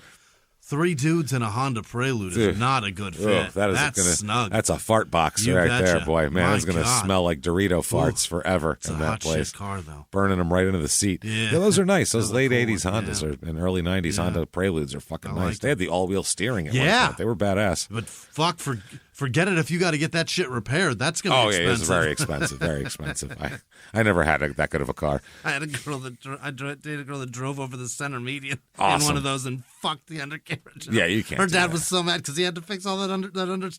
3 dudes in a Honda Prelude is not a good fit. That's snug. That's a fart box there, boy. Man, it's going to smell like Dorito farts forever it's in a that hot place. shit car, though. Burning them right into the seat. Yeah. Those are nice. Those late cool 80s Hondas and early 90s Honda Preludes are fucking nice. They had the all-wheel steering at one point. They were badass. But forget it if you got to get that shit repaired. That's going to be expensive. Oh, yeah, it's very expensive. Very expensive. I never had that good of a car. I had a girl that drove over the center median Awesome. in one of those and fucked the undercarriage. Yeah, you can't. Her dad was so mad because he had to fix all that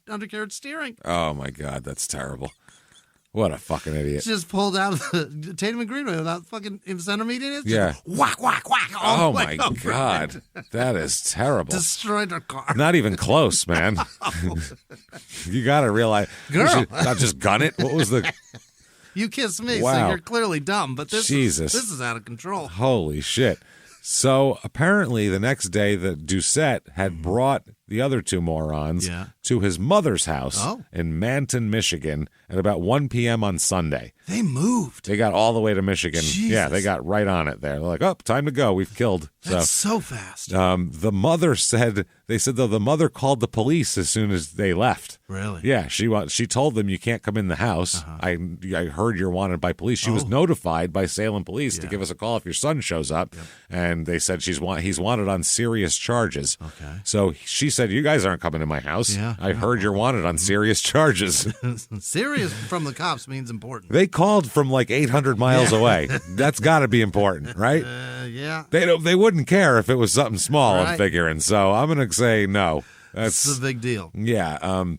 undercarriage steering. Oh my God, that's terrible. What a fucking idiot. She just pulled out of the Tatum and Greenway without fucking in center median. Whack, whack, whack. Oh my God. That is terrible. Destroyed her car. Not even close, man. You got to realize. Girl. Not just gun it. What was the... You kiss me, Wow. so you're clearly dumb, but this is out of control. Holy shit. So apparently the next day, the Doucette had brought the other 2 morons to his mother's house in Manton, Michigan at about 1 p.m. on Sunday. They moved. They got all the way to Michigan. Jesus. Yeah, they got right on it there. They're like, oh, time to go. We've killed. That's so fast. The mother said, the mother called the police as soon as they left. Really? Yeah, she told them you can't come in the house. I heard you're wanted by police. She was notified by Salem police to give us a call if your son shows up. Yep. And they said he's wanted on serious charges. Okay. So she said, you guys aren't coming to my house. Yeah. I heard you're wanted on serious charges. Serious from the cops means important. They called from like 800 miles away. That's got to be important, right? Yeah. They wouldn't care if it was something small, I'm figuring. So I'm going to say no. That's a big deal. Yeah. And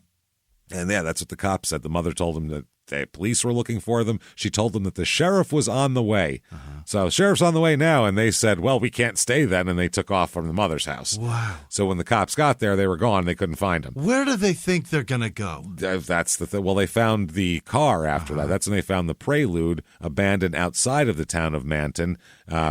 yeah, that's what the cops said. The mother told them that the police were looking for them. She told them that the sheriff was on the way. So sheriff's on the way now, and they said, well, we can't stay then, and they took off from the mother's house. Wow. So when the cops got there, they were gone. They couldn't find them. Where do they think they're going to go? That's the thing. Well, they found the car after that. That's when they found the Prelude abandoned outside of the town of Manton,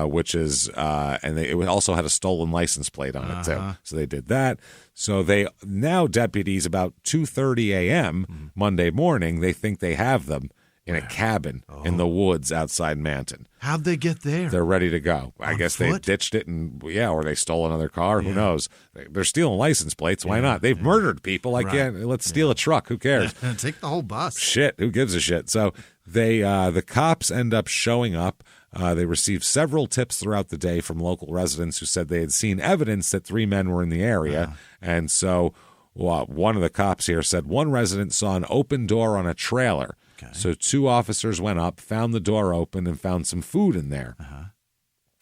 which is, and it also had a stolen license plate on it, too. So they did that. So deputies about 2:30 a.m. Monday morning, they think they have them in a cabin in the woods outside Manton. How'd they get there? They're ready to go. I guess they ditched it or they stole another car. Who knows? They're stealing license plates. Why not? They've murdered people. Let's steal a truck. Who cares? Take the whole bus. Shit. Who gives a shit? So the cops end up showing up. They received several tips throughout the day from local residents who said they had seen evidence that 3 men were in the area. And so one of the cops here said one resident saw an open door on a trailer. Okay. So 2 officers went up, found the door open, and found some food in there.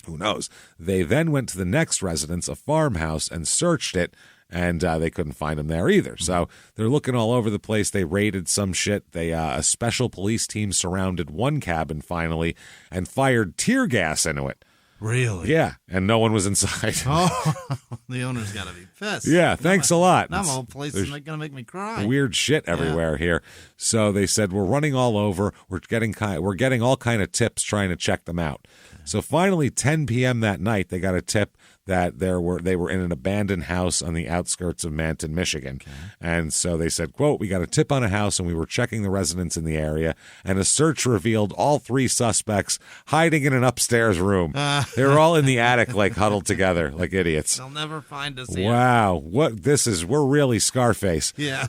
Who knows? They then went to the next residence, a farmhouse, and searched it. And they couldn't find him there either. So they're looking all over the place. They raided some shit. A special police team surrounded one cabin finally and fired tear gas into it. Really? Yeah, and no one was inside. The owner's got to be pissed. Yeah, thanks a lot. That whole place is going to make me cry. Weird shit everywhere here. So they said, we're running all over. We're getting all kind of tips trying to check them out. Okay. So finally, 10 p.m. that night, they got a tip that they were in an abandoned house on the outskirts of Manton, Michigan. Okay. And so they said, quote, we got a tip on a house and we were checking the residents in the area, and a search revealed all 3 suspects hiding in an upstairs room. They were all in the attic, like huddled together like idiots. They'll never find us here. Wow. We're really Scarface. Yeah.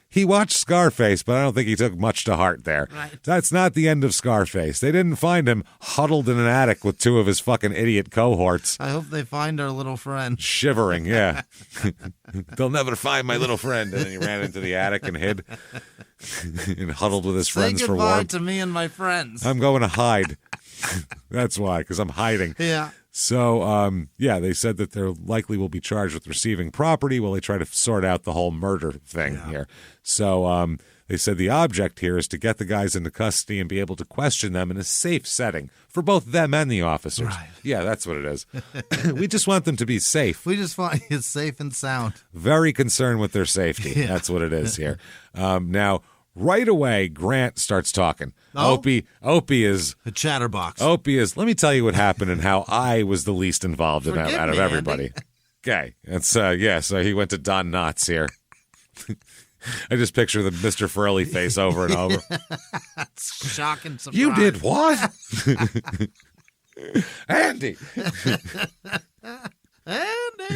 He watched Scarface, but I don't think he took much to heart there. Right. That's not the end of Scarface. They didn't find him huddled in an attic with 2 of his fucking idiot cohorts. I hope they find our little friend. Shivering, yeah. They'll never find my little friend. And then he ran into the attic and hid and huddled with his friends for warmth. Say goodbye to me and my friends. I'm going to hide. That's why, because I'm hiding. Yeah. So, they said that they likely will be charged with receiving property while they try to sort out the whole murder thing here. So, they said the object here is to get the guys into custody and be able to question them in a safe setting for both them and the officers. Right. Yeah, that's what it is. We just want them to be safe. We just want it safe and sound. Very concerned with their safety. Yeah. That's what it is here. Now, right away, Grant starts talking. Oh? Opie is a chatterbox. Opie is. Let me tell you what happened and how I was the least involved in that out of everybody. Andy. Okay, it's So he went to Don Knotts here. I just picture the Mr. Furley face over and over. That's shocking surprise. You did what? Andy. Andy.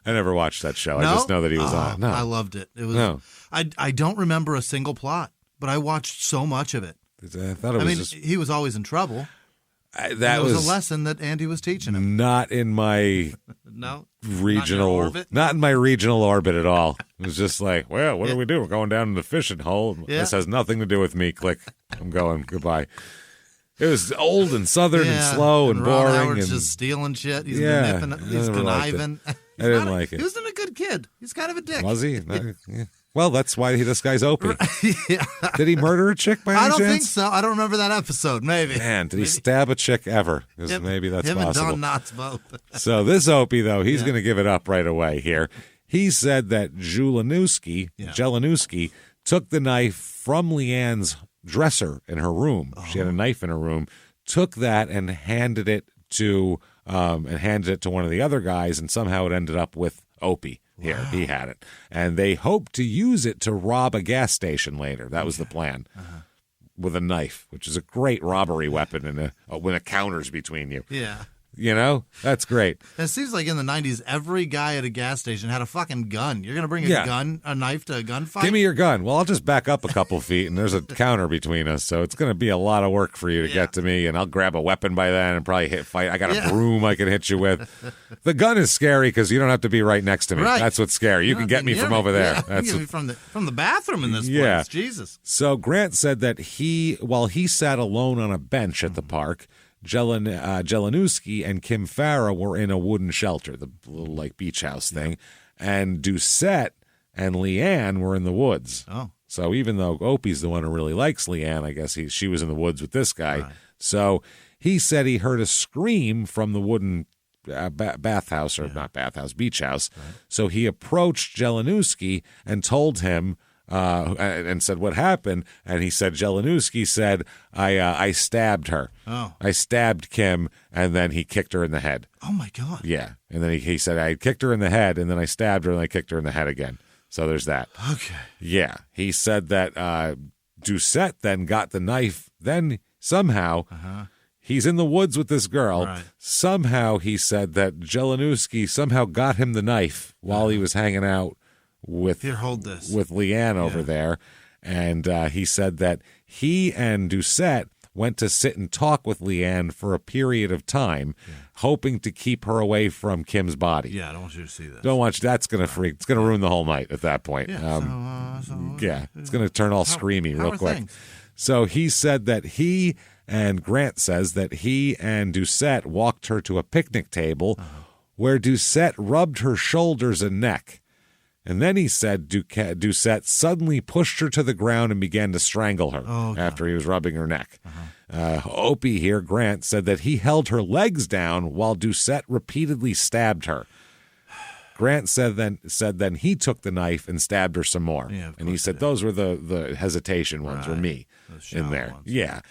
I never watched that show. No? I just know that he was on. No, I loved it. It was. No. I don't remember a single plot, but I watched so much of it. I thought it was he was always in trouble. That was a lesson that Andy was teaching him. Not in my regional, not in my regional orbit at all. It was just like, well, what do we do? We're going down in the fishing hole. Yeah. This has nothing to do with me. Click. I'm going. Goodbye. It was old and southern and slow and Ron boring. Howard's and just stealing shit. He's Yeah, he's I never liked it. conniving. I didn't like it. He wasn't a good kid. He's kind of a dick. Was he? Yeah. Well, that's why this guy's Opie. Yeah. Did he murder a chick by any I don't chance? think so. I don't remember that episode. Maybe. Man, did he stab a chick ever? 'Cause maybe that's him possible. and Don Knotts both. So this Opie, though, he's going to give it up right away here. He said that Jelanowski took the knife from Leanne's dresser in her room. She had a knife in her room, took that and handed it to one of the other guys, and somehow it ended up with Opie. Here, he had it. And they hoped to use it to rob a gas station later. That was the plan. With a knife, which is a great robbery weapon when a counter's between you. Yeah. You know? That's great. It seems like in the 90s, every guy at a gas station had a fucking gun. You're going to bring a knife to a gunfight? Give me your gun. Well, I'll just back up a couple feet, and there's a counter between us, so it's going to be a lot of work for you to get to me, and I'll grab a weapon by then and probably fight. I got a broom I can hit you with. The gun is scary because you don't have to be right next to me. Right. That's what's scary. You can get me from over there. Yeah, That's you can get me from the bathroom in this place. Jesus. So Grant said that while he sat alone on a bench at the park, Jelanowski and Kim Farah were in a wooden shelter, the little like beach house thing, and Doucette and Leanne were in the woods. Oh. So even though Opie's the one who really likes Leanne, I guess she was in the woods with this guy. Right. So he said he heard a scream from the wooden bathhouse, or not bathhouse, beach house. Right. So he approached Jelanowski and told him, and said what happened, and he said Jelanowski said I stabbed her. Oh. I stabbed Kim, and then he kicked her in the head. Oh my God. Yeah, and then he said I kicked her in the head, and then I stabbed her, and I kicked her in the head again. So there's that. Okay. Yeah, he said that Doucette then got the knife. Then somehow he's in the woods with this girl. Right. Somehow he said that Jelanowski somehow got him the knife while he was hanging out with Leanne over there, and he said that he and Doucette went to sit and talk with Leanne for a period of time, hoping to keep her away from Kim's body. Yeah, I don't want you to see this. Don't want you. That's gonna freak. It's gonna ruin the whole night at that point. Yeah. It's gonna turn all screamy real quick. Things? So he said that Grant says that he and Doucette walked her to a picnic table where Doucette rubbed her shoulders and neck. And then he said Doucette suddenly pushed her to the ground and began to strangle her after he was rubbing her neck. Opie here, Grant, said that he held her legs down while Doucette repeatedly stabbed her. Grant said then he took the knife and stabbed her some more. Yeah, and he said those were the hesitation ones, were me in there. Ones. Yeah.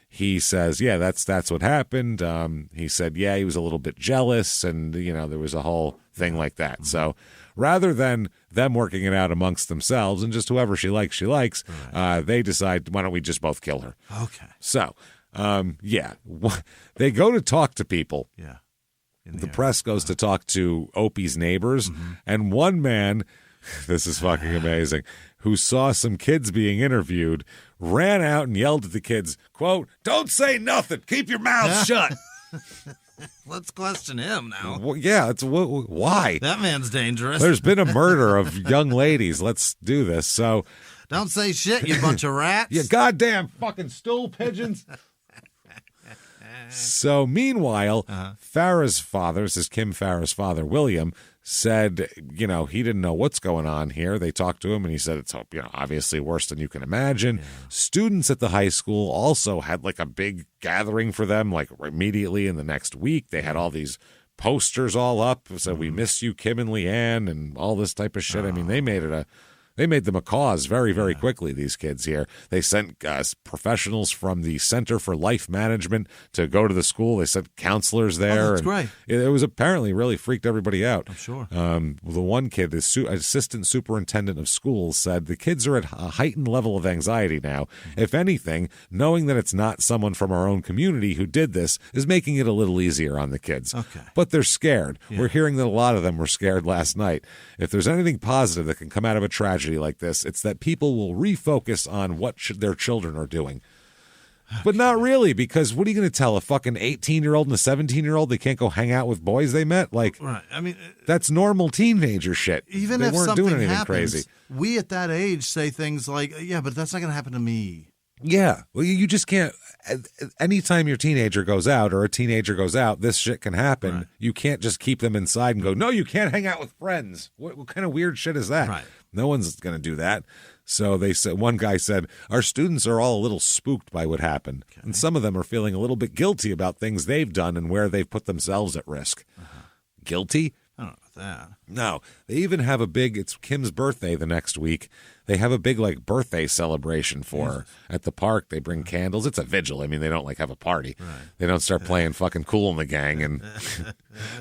He says, that's what happened. He said, he was a little bit jealous, and there was a whole thing like that. So rather than them working it out amongst themselves and just whoever she likes, they decide, why don't we just both kill her? Okay. So, they go to talk to people. Yeah. The press goes to talk to Opie's neighbors, and one man, this is fucking amazing, who saw some kids being interviewed, ran out and yelled at the kids, quote, "Don't say nothing. Keep your mouth shut." Let's question him now. Well, yeah, why? That man's dangerous. There's been a murder of young ladies. Let's do this. So, don't say shit, you bunch of rats. You goddamn fucking stool pigeons. So, meanwhile, Farah's father, this is Kim Farah's father, William, said, he didn't know what's going on here. They talked to him, and he said it's obviously worse than you can imagine. Yeah. Students at the high school also had like a big gathering for them, like immediately in the next week. They had all these posters all up. So we miss you, Kim and Leanne, and all this type of shit. I mean, they made it They made them a cause very, very quickly, these kids here. They sent professionals from the Center for Life Management to go to the school. They sent counselors there. Oh, that's great. It was apparently really freaked everybody out. I'm sure. The one kid, the assistant superintendent of schools, said the kids are at a heightened level of anxiety now. Mm-hmm. If anything, knowing that it's not someone from our own community who did this is making it a little easier on the kids. Okay. But they're scared. Yeah. We're hearing that a lot of them were scared last night. If there's anything positive that can come out of a tragedy like this, it's that people will refocus on what their children are doing. But not really, because what are you going to tell a fucking 18-year-old and a 17-year-old they can't go hang out with boys they met? Like, right. I mean, that's normal teenager shit. Even they if weren't something doing anything happens, crazy. We at that age say things like, yeah, but that's not going to happen to me. Yeah. Well, you just can't. Anytime your teenager goes out or a teenager goes out, this shit can happen. Right. You can't just keep them inside and go, no, you can't hang out with friends. What kind of weird shit is that? Right. No one's going to do that. So they said, one guy said, our students are all a little spooked by what happened. Okay. And some of them are feeling a little bit guilty about things they've done and where they've put themselves at risk. Guilty? I don't know about that. No. They even have it's Kim's birthday the next week. They have a big birthday celebration for her at the park. They bring candles. It's a vigil. I mean, they don't have a party. Right. They don't start playing fucking Kool and the Gang and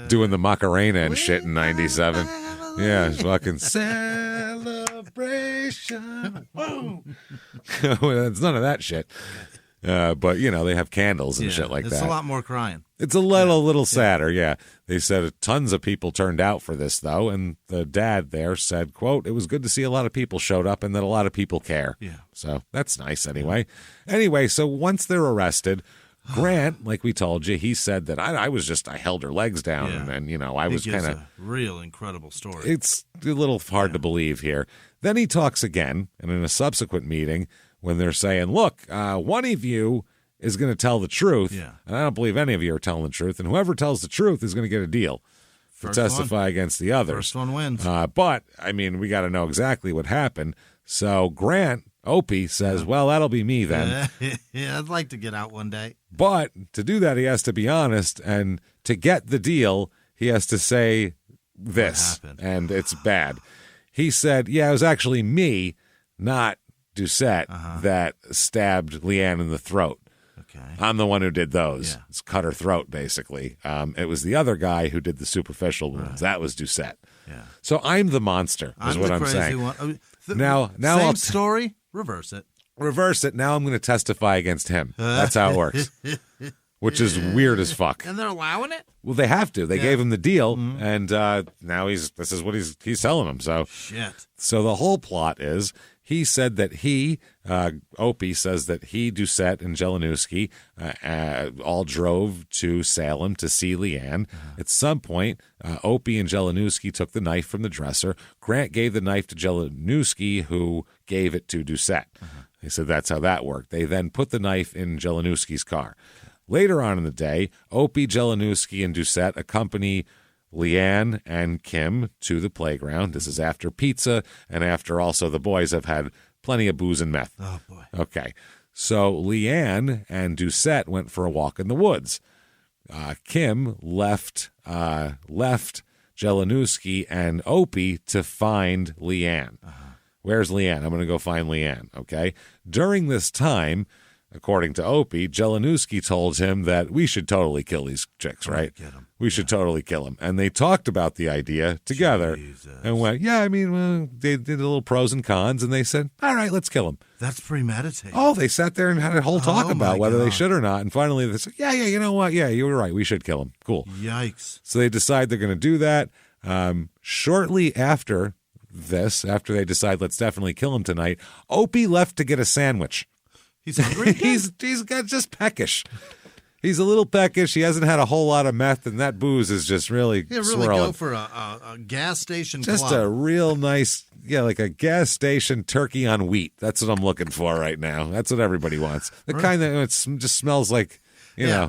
doing the Macarena and shit in 97. Yeah, it's fucking celebration. Whoa. It's none of that shit. But, they have candles and shit like that. It's a lot more crying. It's a little sadder, yeah. They said tons of people turned out for this, though, and the dad there said, quote, it was good to see a lot of people showed up and that a lot of people care. Yeah. So that's nice anyway. Anyway, so once they're arrested, Grant, like we told you, he said that I held her legs down and I was kind of... real incredible story. It's a little hard to believe here. Then he talks again, and in a subsequent meeting, when they're saying, look, one of you is going to tell the truth, and I don't believe any of you are telling the truth, and whoever tells the truth is going to get a deal to testify against the others. First one wins. But, I mean, we got to know exactly what happened. So Grant, Opie, says, well, that'll be me then. Yeah, I'd like to get out one day. But to do that, he has to be honest, and to get the deal, he has to say this, and it's bad. He said, yeah, it was actually me, not Doucette, that stabbed Leanne in the throat. Okay. I'm the one who did those. Yeah. It's cut her throat, basically. It was the other guy who did the superficial wounds. Right. That was Doucette. Yeah. So I'm the monster, is what I'm saying. One. Now same story, reverse it. Reverse it. Now I'm going to testify against him. That's how it works. Which is weird as fuck. And they're allowing it? Well, they have to. They gave him the deal, and now this is what he's telling them. So, shit. So the whole plot is he said that Opie says that he, Doucette, and Jelinuski all drove to Salem to see Leanne. At some point, Opie and Jelinuski took the knife from the dresser. Grant gave the knife to Jelinuski, who gave it to Doucette. They said that's how that worked. They then put the knife in Jelinuski's car. Later on in the day, Opie, Jelinuski, and Doucette accompany Leanne and Kim to the playground. This is after pizza and after also the boys have had plenty of booze and meth. Oh, boy. Okay. So Leanne and Doucette went for a walk in the woods. Kim left Jelinuski and Opie to find Leanne. Where's Leanne? I'm going to go find Leanne, okay? During this time, according to Opie, Jelinuski told him that we should totally kill these chicks, right? We should totally kill them. And they talked about the idea together and went, they did a little pros and cons, and they said, all right, let's kill them. That's premeditated. Oh, they sat there and had a whole talk about whether they should or not. And finally they said, yeah, you know what? Yeah, you were right. We should kill them. Cool. Yikes. So they decide they're going to do that. Shortly after this, after they decide, let's definitely kill him tonight, Opie left to get a sandwich. He's hungry. He's got just peckish. He's a little peckish. He hasn't had a whole lot of meth, and that booze is just really swirling. Go for a gas station just club. A real nice, like a gas station turkey on wheat. That's what I'm looking for right now. That's what everybody wants. The kind that just smells like,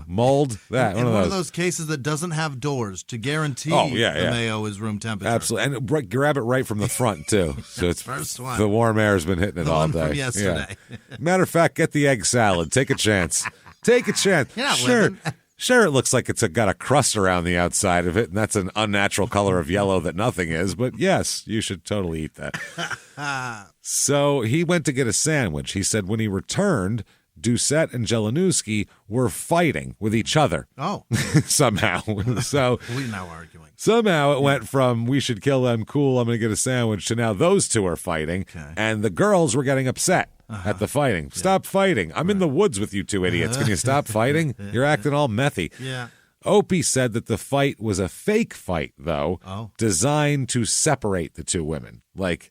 mold. That one of those cases that doesn't have doors to guarantee the mayo is room temperature. Absolutely, and grab it right from the front too. So it's first one. The warm air has been hitting it all day. From yesterday. Yeah. Matter of fact, get the egg salad. Take a chance. Take a chance. You're not sure. living. Sure, it looks like it's got a crust around the outside of it, and that's an unnatural color of yellow that nothing is. But yes, you should totally eat that. So he went to get a sandwich. He said when he returned, Doucette and Jelinek were fighting with each other. Oh. Somehow. So we're now arguing. Somehow it went from we should kill them, cool, I'm going to get a sandwich, to now those two are fighting. Okay. And the girls were getting upset at the fighting. Stop fighting. I'm in the woods with you two idiots. Can you stop fighting? You're acting all methy. Yeah. Opie said that the fight was a fake fight, though, designed to separate the two women. Like,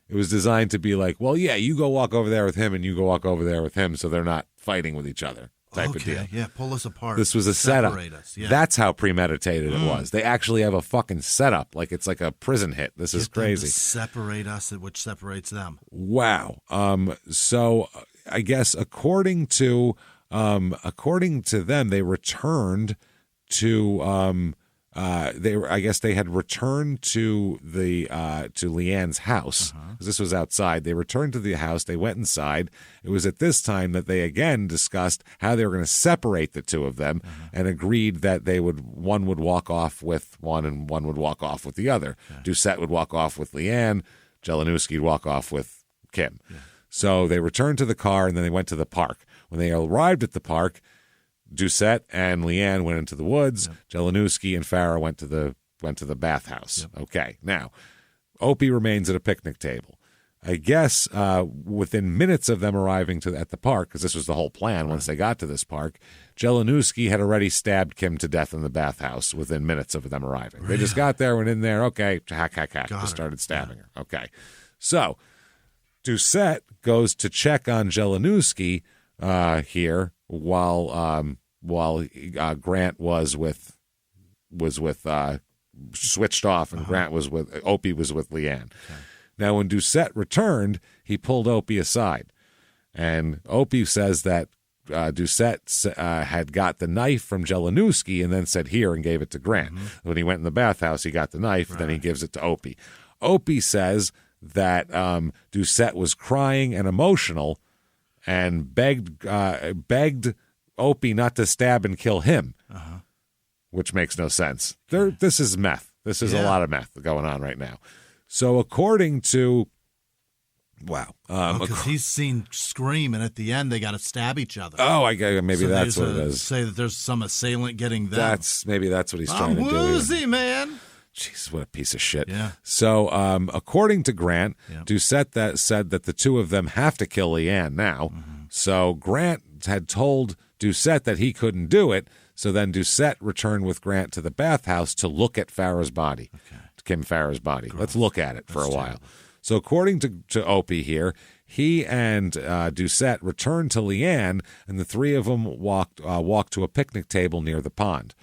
it was designed to be like, well, yeah, you go walk over there with him and you go walk over there with him so they're not fighting with each other type of deal. Yeah, pull us apart. This was a setup. Us. Yeah. That's how premeditated it was. They actually have a fucking setup. Like, it's like a prison hit. This is crazy. Them to separate us, which separates them. Wow. So I guess according to them, they returned to they had returned to the to Leanne's house. This was outside. They returned to the house. They went inside. It was at this time that they again discussed how they were going to separate the two of them and agreed that one would walk off with one and one would walk off with the other. Doucette would walk off with Leanne. Jelinek would walk off with Kim. Yeah. So they returned to the car and then they went to the park. When they arrived at the park, Doucette and Leanne went into the woods. Yep. Jelinek and Farah went to the bathhouse. Yep. Okay, now Opie remains at a picnic table. I guess within minutes of them arriving at the park, because this was the whole plan. Once they got to this park, Jelinek had already stabbed Kim to death in the bathhouse within minutes of them arriving. Really? They just got there, went in there. Okay, hack, just started stabbing her. Okay, so Doucette goes to check on Jelinek here. While Grant was switched off and Grant was with Opie was with Leanne. Okay. Now when Doucette returned, he pulled Opie aside, and Opie says that Doucette had got the knife from Jelinek and then said here and gave it to Grant. When he went in the bathhouse, he got the knife, then he gives it to Opie. Opie says that Doucette was crying and emotional, and begged Opie not to stab and kill him, which makes no sense. This is meth. This is a lot of meth going on right now. So according to, because he's seen scream, and at the end they got to stab each other. Maybe that's what it is. Say that there's some assailant getting them. Maybe that's what he's trying to do. I'm woozy, man. Jesus, what a piece of shit. Yeah. So, according to Grant, Doucette said that the two of them have to kill Leanne now. So Grant had told Doucette that he couldn't do it. So then Doucette returned with Grant to the bathhouse to look at Farah's body, Kim Farah's body. Gross. Let's look at it for a while. Terrible. So according to Opie here, he and Doucette returned to Leanne, and the three of them walked to a picnic table near the pond.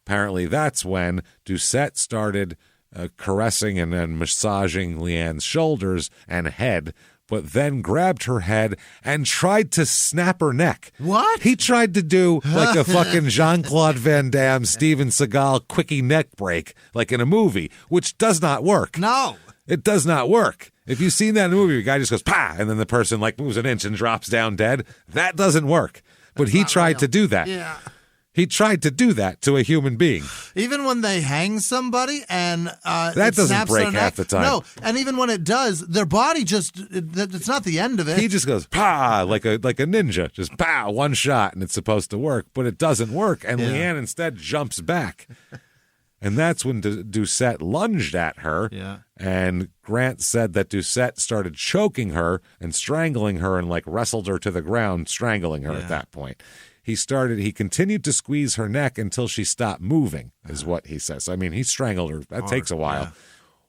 Apparently, that's when Doucette started caressing and then massaging Leanne's shoulders and head, but then grabbed her head and tried to snap her neck. What? He tried to do like a fucking Jean-Claude Van Damme, Steven Seagal quickie neck break, like in a movie, which does not work. No. It does not work. If you've seen that in a movie, the guy just goes, "Pah," and then the person like moves an inch and drops down dead. That doesn't work. But he tried to do that. Yeah. He tried to do that to a human being. Even when they hang somebody and that doesn't break half the time. No, and even when it does, their body it's not the end of it. He just goes, "Pah," like a ninja. Just pow, one shot, and it's supposed to work, but it doesn't work. And Leanne instead jumps back. And that's when Doucette lunged at her. Yeah. And Grant said that Doucette started choking her and strangling her and like wrestled her to the ground, strangling her at that point. He continued to squeeze her neck until she stopped moving, is what he says. I mean, he strangled her. That takes a while. Yeah.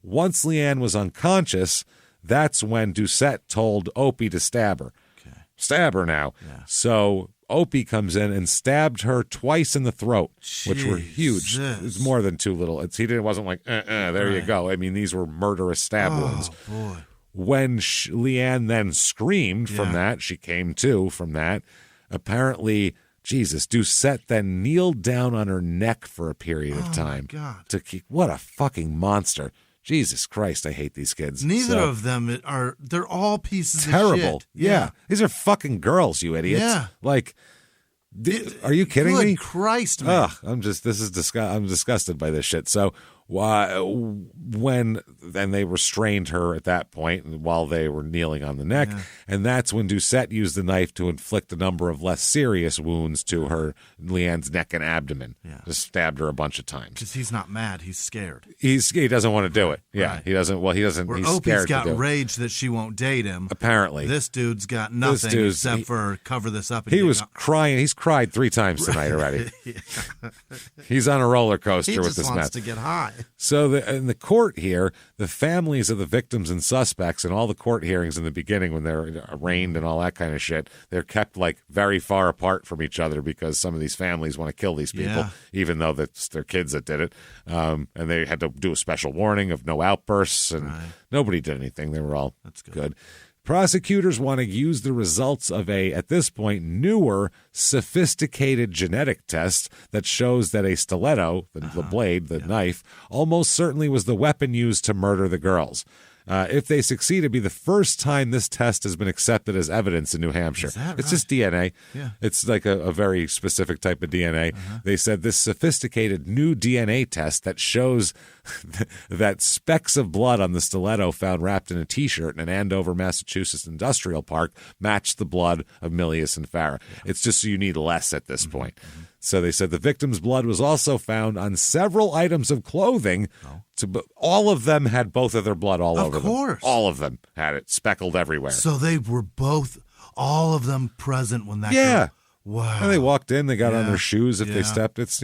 Once Leanne was unconscious, that's when Doucette told Opie to stab her. Okay. Stab her now. Yeah. So Opie comes in and stabbed her twice in the throat, which were huge. It was more than two little. It wasn't like, there you go. I mean, these were murderous stab wounds. Boy. When Leanne then screamed from that, she came to from that. Apparently, Jesus, Doucette then kneeled down on her neck for a period of time. My God. To keep, what a fucking monster. Jesus Christ, I hate these kids. Neither of them they're all pieces terrible. of shit. Yeah. These are fucking girls, you idiots. Yeah. Like, Are you kidding me? Good Christ, man. I'm disgusted by this shit. So then they restrained her at that point while they were kneeling on the neck, and that's when Doucette used the knife to inflict a number of less serious wounds to her, Leanne's neck and abdomen. Yeah. Just stabbed her a bunch of times. Because he's not mad, he's scared. He doesn't want to do it. Yeah, right. He doesn't. Well, he doesn't. Where he's Opie's scared got to do rage that she won't date him. Apparently, this dude's got nothing except for cover this up. And he was crying. He's cried 3 times tonight already. He's on a roller coaster with this mess. He just wants to get high. So in the court here, the families of the victims and suspects in all the court hearings in the beginning when they're arraigned and all that kind of shit, they're kept like very far apart from each other because some of these families want to kill these people, even though that's their kids that did it. And they had to do a special warning of no outbursts, and nobody did anything. They were all good. Prosecutors want to use the results of at this point, newer, sophisticated genetic test that shows that a stiletto, the blade, the knife, almost certainly was the weapon used to murder the girls. If they succeed, it'd be the first time this test has been accepted as evidence in New Hampshire. It's just DNA. Yeah. It's like a very specific type of DNA. They said this sophisticated new DNA test that shows that specks of blood on the stiletto found wrapped in a T-shirt in an Andover, Massachusetts industrial park matched the blood of Milius and Farah. It's just so you need less at this point. So they said the victim's blood was also found on several items of clothing. All of them had both of their blood all over them. Of course. All of them had it speckled everywhere. So they were all of them present when that girl. Wow. And they walked in, they got on their shoes if they stepped. It's,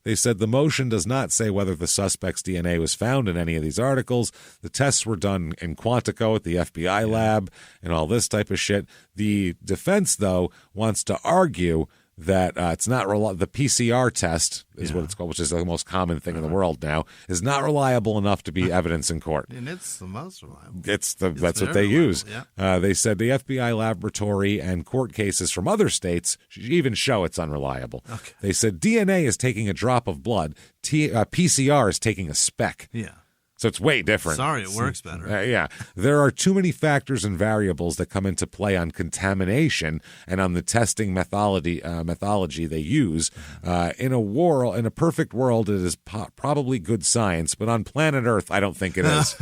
They said the motion does not say whether the suspect's DNA was found in any of these articles. The tests were done in Quantico at the FBI lab and all this type of shit. The defense, though, wants to argue that it's not the PCR test is what it's called, which is the most common thing in the world now, is not reliable enough to be evidence in court. And it's the most reliable. That's what they use. Yeah. They said the FBI laboratory and court cases from other states even show it's unreliable. Okay. They said DNA is taking a drop of blood. PCR is taking a speck. Yeah. So it's way different. Sorry, it works better. There are too many factors and variables that come into play on contamination and on the testing methodology they use. In a perfect world, it is probably good science, but on planet Earth, I don't think it is.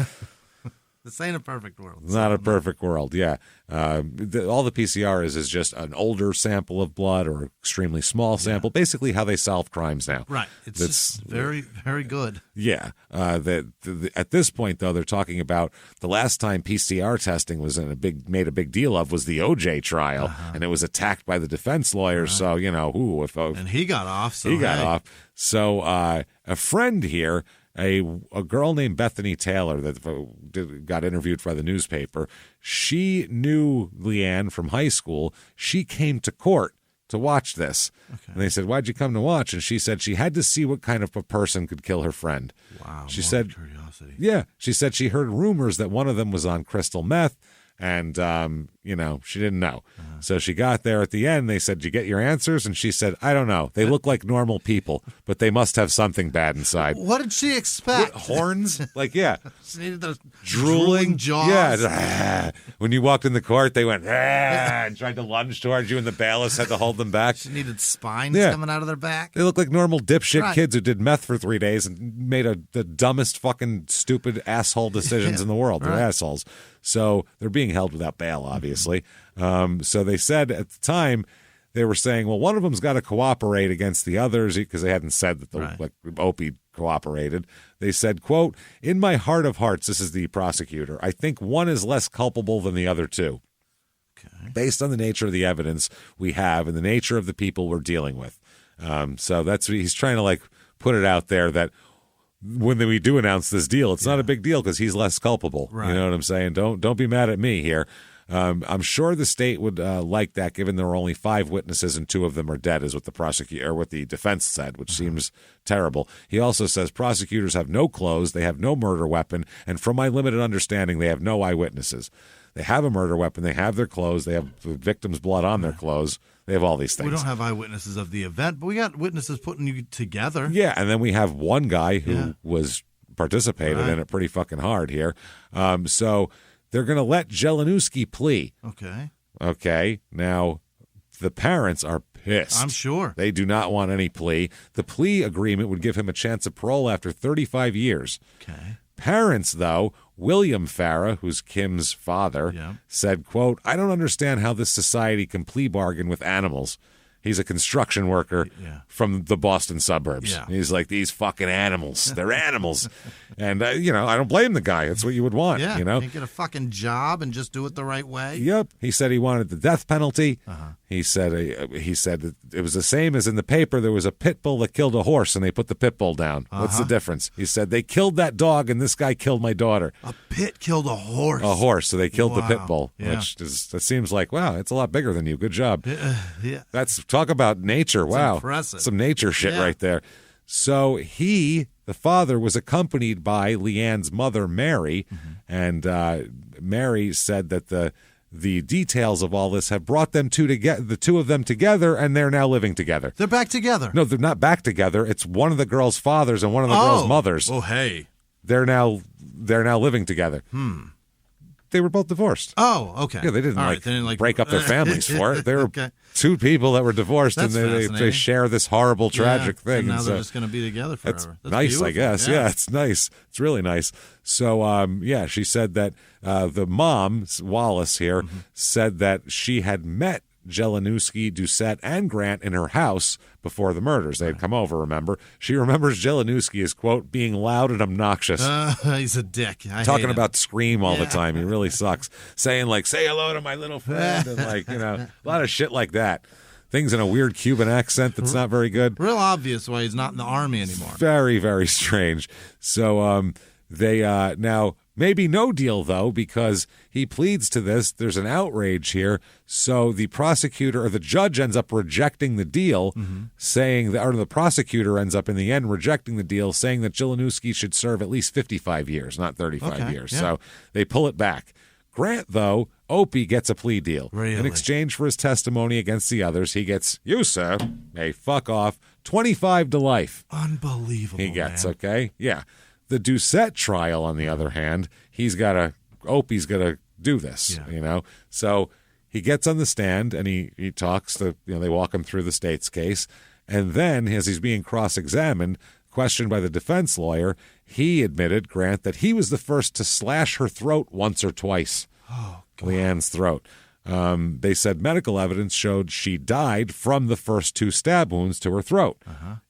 This ain't a perfect world. It's not a perfect world, yeah. All the PCR is just an older sample of blood or extremely small sample, basically how they solve crimes now. Right. It's just very, very good. Yeah. At this point, though, they're talking about the last time PCR testing was made a big deal of was the OJ trial, and it was attacked by the defense lawyers. So, and he got off. He got off. So a friend here, a girl named Bethany Taylor that got interviewed by the newspaper, she knew Leanne from high school. She came to court to watch this. Okay. And they said, "Why'd you come to watch?" And she said she had to see what kind of a person could kill her friend. Wow. She said, curiosity. Yeah. She said she heard rumors that one of them was on crystal meth. And, she didn't know. So she got there at the end. They said, "Did you get your answers?" And she said, "I don't know. They look like normal people, but they must have something bad inside." What did she expect? Horns? She needed those drooling jaws. Yeah. When you walked in the court, they went, and tried to lunge towards you, and the bailiffs had to hold them back. She needed spines coming out of their back. They look like normal dipshit kids who did meth for 3 days and made the dumbest fucking stupid asshole decisions in the world. They're assholes. So they're being held without bail, obviously. So they said at the time, they were saying, well, one of them's got to cooperate against the others because they hadn't said that Opie cooperated. They said, quote, "In my heart of hearts," this is the prosecutor, "I think one is less culpable than the other two. Okay. Based on the nature of the evidence we have and the nature of the people we're dealing with." So that's what he's trying to put it out there that when we do announce this deal, it's not a big deal because he's less culpable. Right. You know what I'm saying? Don't be mad at me here. I'm sure the state would like that, given there were only 5 witnesses and 2 of them are dead, is what the defense said, which seems terrible. He also says prosecutors have no clothes, they have no murder weapon, and from my limited understanding, they have no eyewitnesses. They have a murder weapon, they have their clothes, they have the victim's blood on their clothes. They have all these things. We don't have eyewitnesses of the event, but we got witnesses putting you together. Yeah, and then we have one guy who was participated in it pretty fucking hard here. So they're going to let Jelenowski plea. Okay. Okay. Now, the parents are pissed. I'm sure. They do not want any plea. The plea agreement would give him a chance of parole after 35 years. Okay. Parents, though, William Farah, who's Kim's father, said, quote, I don't understand how this society can plea bargain with animals. He's a construction worker from the Boston suburbs. Yeah. He's like, these fucking animals. They're animals. And, I don't blame the guy. It's what you would want, Yeah, you know? get a fucking job and just do it the right way. Yep. He said he wanted the death penalty. He said that it was the same as in the paper. There was a pit bull that killed a horse, and they put the pit bull down. What's the difference? He said, they killed that dog, and this guy killed my daughter. A pit killed a horse. A horse, so they killed the pit bull, Yeah. which that seems like, wow, it's a lot bigger than you. Good job. Yeah. That's talk about nature. Wow. Impressive. Some nature shit right there. So the father, was accompanied by Leanne's mother, Mary, and Mary said that the details of all this have brought them the two of them together, and they're now living together. They're back together. No, they're not back together. It's one of the girls' fathers and one of the girls' mothers. Oh, hey. They're now living together. They were both divorced. Oh, okay. Yeah, they didn't break up their families for it. They were two people that were divorced, That's and they share this horrible, tragic thing. And now and they're just going to be together forever. That's nice, I guess. Yeah, it's nice. It's really nice. So, she said that the mom, Wallace here, said that she had met Jelenowski, Doucette, and Grant in her house before the murders. They had come over, remember? She remembers Jelenowski as, quote, being loud and obnoxious. He's a dick. Talking about Scream all the time. He really sucks. Saying, like, say hello to my little friend, and, like, a lot of shit like that. Things in a weird Cuban accent that's not very good. Real obvious why he's not in the army anymore. Very, very strange. So they now maybe no deal, though, because he pleads to this. There's an outrage here. So the prosecutor or the judge ends up rejecting the deal, saying that, or the prosecutor ends up in the end rejecting the deal, saying that Jelenowski should serve at least 55 years, not 35 years. Yeah. So they pull it back. Grant, though, Opie gets a plea deal. Really? In exchange for his testimony against the others, he gets, you, sir, may fuck off, 25 to life. Unbelievable, he gets, man. Okay? Yeah. The Doucette trial, on the other hand, Opie's got to do this, So he gets on the stand and he talks they walk him through the state's case. And then, as he's being cross-examined, questioned by the defense lawyer, he admitted, Grant, that he was the first to slash her throat once or twice. Oh, God. Leanne's throat. They said medical evidence showed she died from the first 2 stab wounds to her throat.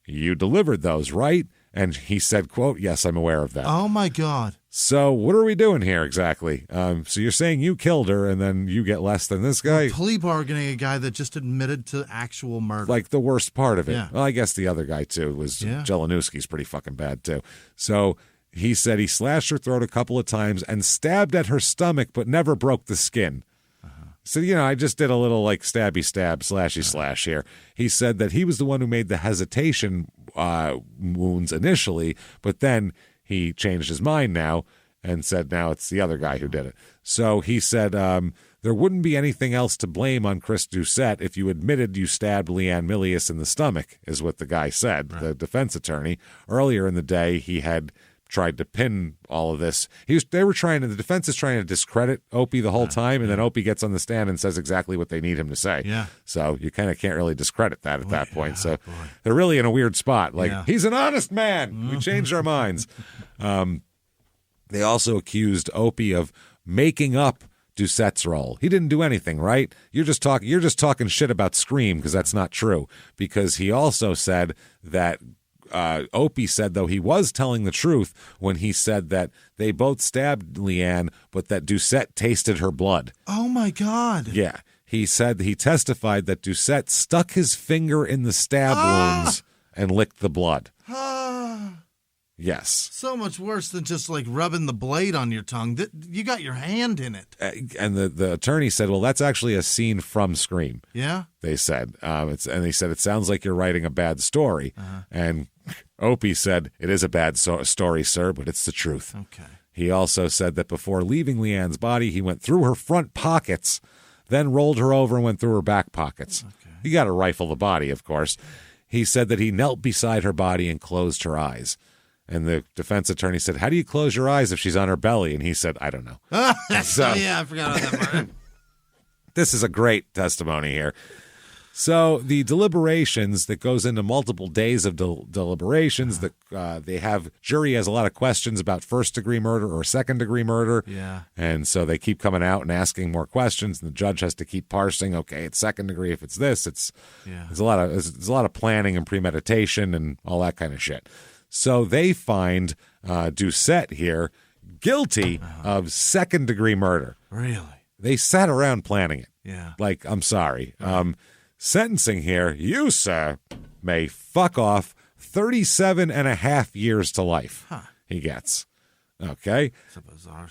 You delivered those, right? And he said, quote, yes, I'm aware of that. Oh, my God. So what are we doing here exactly? So you're saying you killed her and then you get less than this guy? Plea bargaining a guy that just admitted to actual murder. Like the worst part of it. Yeah. Well, I guess the other guy, too, was Jelenowski's pretty fucking bad, too. So he said he slashed her throat a couple of times and stabbed at her stomach but never broke the skin. So, I just did a little like stabby stab, slashy slash here. He said that he was the one who made the hesitation wounds initially, but then he changed his mind now and said now it's the other guy who did it. So he said there wouldn't be anything else to blame on Chris Doucette if you admitted you stabbed Leanne Milius in the stomach, is what the guy said, the defense attorney. Earlier in the day, he had tried to pin all of this. The defense is trying to discredit Opie the whole time, and then Opie gets on the stand and says exactly what they need him to say. Yeah. So you kind of can't really discredit that at that point. So they're really in a weird spot. Like, he's an honest man. We changed our minds. They also accused Opie of making up Doucette's role. He didn't do anything, right? You're just talking shit about Scream, because that's not true. Because he also said that Opie said, though, he was telling the truth when he said that they both stabbed Leanne, but that Doucette tasted her blood. Oh, my God. Yeah. He said he testified that Doucette stuck his finger in the stab wounds and licked the blood. Yes. So much worse than just like rubbing the blade on your tongue. You got your hand in it. And the attorney said, well, that's actually a scene from Scream. Yeah? They said. And they said, it sounds like you're writing a bad story. And Opie said, it is a bad story, sir, but it's the truth. Okay. He also said that before leaving Leanne's body, he went through her front pockets, then rolled her over and went through her back pockets. Okay. You got to rifle the body, of course. He said that he knelt beside her body and closed her eyes. And the defense attorney said, how do you close your eyes if she's on her belly? And he said, I don't know. Yeah, I forgot about that part. This is a great testimony here. So the deliberations that goes into multiple days of deliberations, jury has a lot of questions about first-degree murder or second-degree murder. Yeah. And so they keep coming out and asking more questions, and the judge has to keep parsing, okay, it's second-degree, if it's this, it's a lot of planning and premeditation and all that kind of shit. So they find Doucette here guilty of second-degree murder. Really? They sat around planning it. Yeah. Like, I'm sorry. Sentencing here, you, sir, may fuck off 37 and a half years to life. He gets. Okay? That's a bizarre...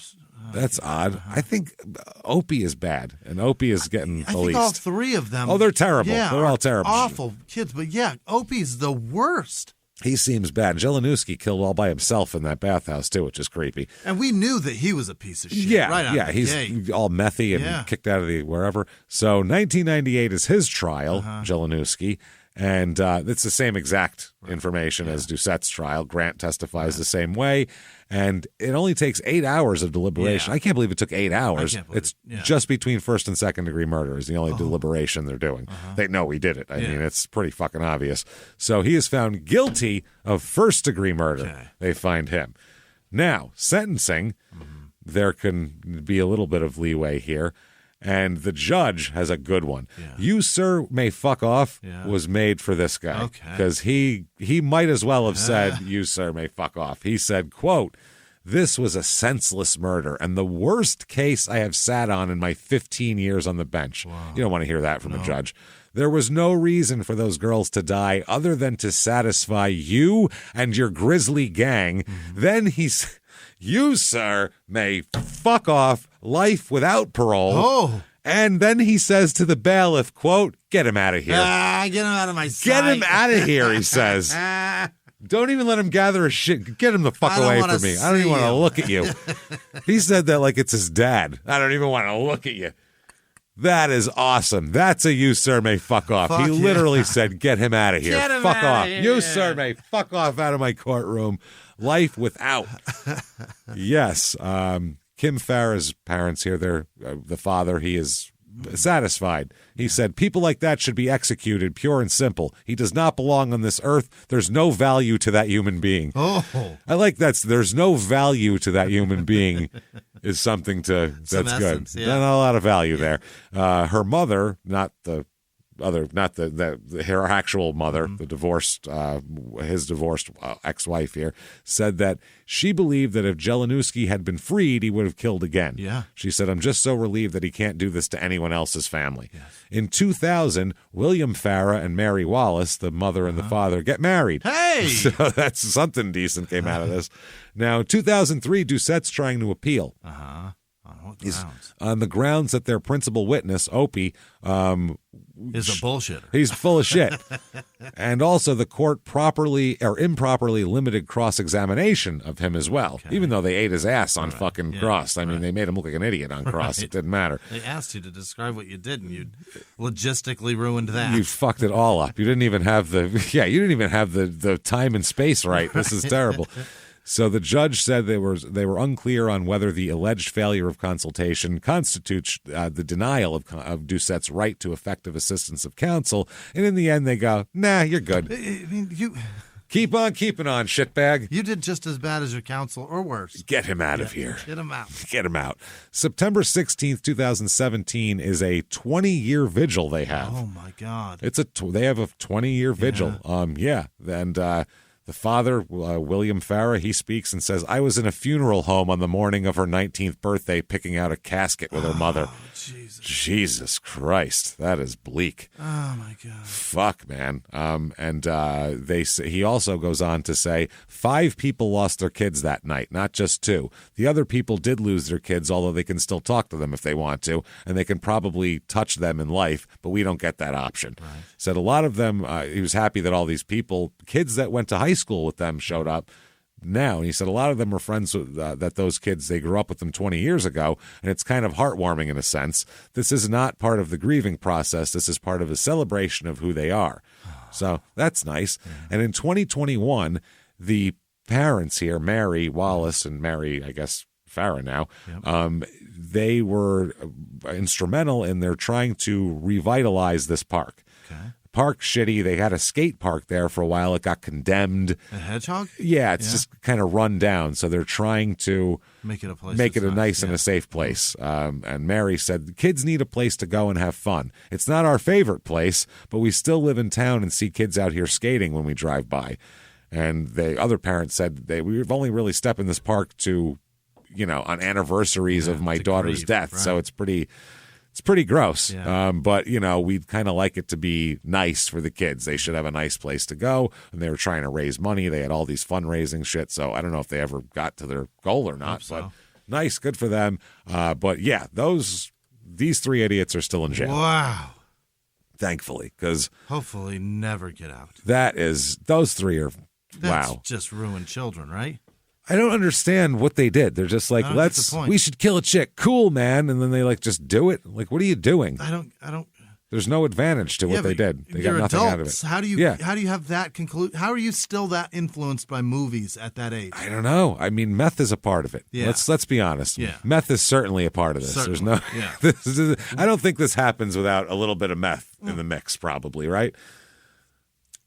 That's odd. I think Opie is bad, and Opie is getting the least. I think all three of them... Oh, they're terrible. Yeah, they're all terrible. Awful kids, but yeah, Opie's the worst. He seems bad. Jelinek killed all by himself in that bathhouse, too, which is creepy. And we knew that he was a piece of shit. Yeah, right out of the he's gate. all methy and kicked out of the wherever. So 1998 is his trial, Jelinek, and it's the same exact information as Doucette's trial. Grant testifies the same way, and it only takes 8 hours of deliberation. I can't believe it took 8 hours. It's just between first and second degree murder is the only deliberation they're doing. They know he did it. I mean, it's pretty fucking obvious. So he is found guilty of first degree murder. Okay. They find him. Now, sentencing, there can be a little bit of leeway here. And the judge has a good one. Yeah. You, sir, may fuck off was made for this guy. Because he might as well have said, you, sir, may fuck off. He said, quote, this was a senseless murder and the worst case I have sat on in my 15 years on the bench. Wow. You don't want to hear that from a judge. There was no reason for those girls to die other than to satisfy you and your grisly gang. Then he's... You, sir, may fuck off life without parole. Oh. And then he says to the bailiff, quote, get him out of here. Get him out of my sight. Get him out of here, he says. Don't even let him gather a shit. Get him the fuck away from me. I don't even want to look at you. He said that like it's his dad. I don't even want to look at you. That is awesome. That's a you, sir, may fuck off. He literally said, get him out of here. Get him fuck outta off. here. You, sir, may fuck off out of my courtroom. Life without. Yes. Kim Farah's parents here, they're the father, he is satisfied. He said, people like that should be executed, pure and simple. He does not belong on this earth. There's no value to that human being. Oh. I like that. There's no value to that human being is something to, that's essence, good. Not a lot of value there. Her mother, not the other, not her actual mother, the divorced, his divorced ex-wife here, said that she believed that if Jelinek had been freed, he would have killed again. Yeah. She said, I'm just so relieved that he can't do this to anyone else's family. Yes. In 2000, William Farah and Mary Wallace, the mother and the father, get married. Hey! So that's something decent came out of this. Now, 2003, Doucette's trying to appeal. On what grounds? On the grounds that their principal witness, Opie, is a bullshitter. He's full of shit. And also the court properly or improperly limited cross-examination of him as well, even though they ate his ass on fucking cross. I mean, they made him look like an idiot on cross. It didn't matter. They asked you to describe what you did, and you logistically ruined that. You fucked it all up. You didn't even have the time and space right. This is terrible. So the judge said they were unclear on whether the alleged failure of consultation constitutes the denial of Doucette's right to effective assistance of counsel, and in the end they go, nah, you're good. I mean, Keep on keeping on, shitbag. You did just as bad as your counsel, or worse. Get him out of here. Get him out. Get him out. September 16th, 2017 is a 20-year vigil they have. Oh, my God. They have a 20-year vigil. And the father, William Farah, he speaks and says, I was in a funeral home on the morning of her 19th birthday picking out a casket with her mother. Jesus Christ. That is bleak. Oh, my God. Fuck, man. He also goes on to say 5 people lost their kids that night, not just 2. The other people did lose their kids, although they can still talk to them if they want to, and they can probably touch them in life, but we don't get that option. Right. Said a lot of them, he was happy that all these people, kids that went to high school with them showed up now. And he said a lot of them were friends with that those kids, they grew up with them 20 years ago, and it's kind of heartwarming in a sense. This is not part of the grieving process. This is part of a celebration of who they are. So that's nice. Yeah. And in 2021, the parents here, Mary Wallace and Mary, I guess, Farah now, they were instrumental in their trying to revitalize this park. Okay. Park shitty. They had a skate park there for a while. It got condemned. A hedgehog? Yeah, it's just kind of run down. So they're trying to make it a place. Make it a nice and a safe place. And Mary said, the kids need a place to go and have fun. It's not our favorite place, but we still live in town and see kids out here skating when we drive by. And the other parents said we've only really stepped in this park to, on anniversaries of my daughter's death. Right. So it's pretty gross. Yeah. But, we'd kind of like it to be nice for the kids. They should have a nice place to go. And they were trying to raise money. They had all these fundraising shit. So I don't know if they ever got to their goal or not. But nice, good for them. But yeah, these three idiots are still in jail. Wow. Thankfully, because hopefully never get out. Those three are That's just ruined children, right? I don't understand what they did. They're just like, we should kill a chick. Cool, man. And then they just do it. Like, what are you doing? I don't. There's no advantage to what they did. They got nothing out of it. How do you have that conclude? How are you still that influenced by movies at that age? I don't know. I mean, meth is a part of it. Yeah. Let's be honest. Yeah. Meth is certainly a part of this. Certainly. There's no. I don't think this happens without a little bit of meth in the mix, probably, right?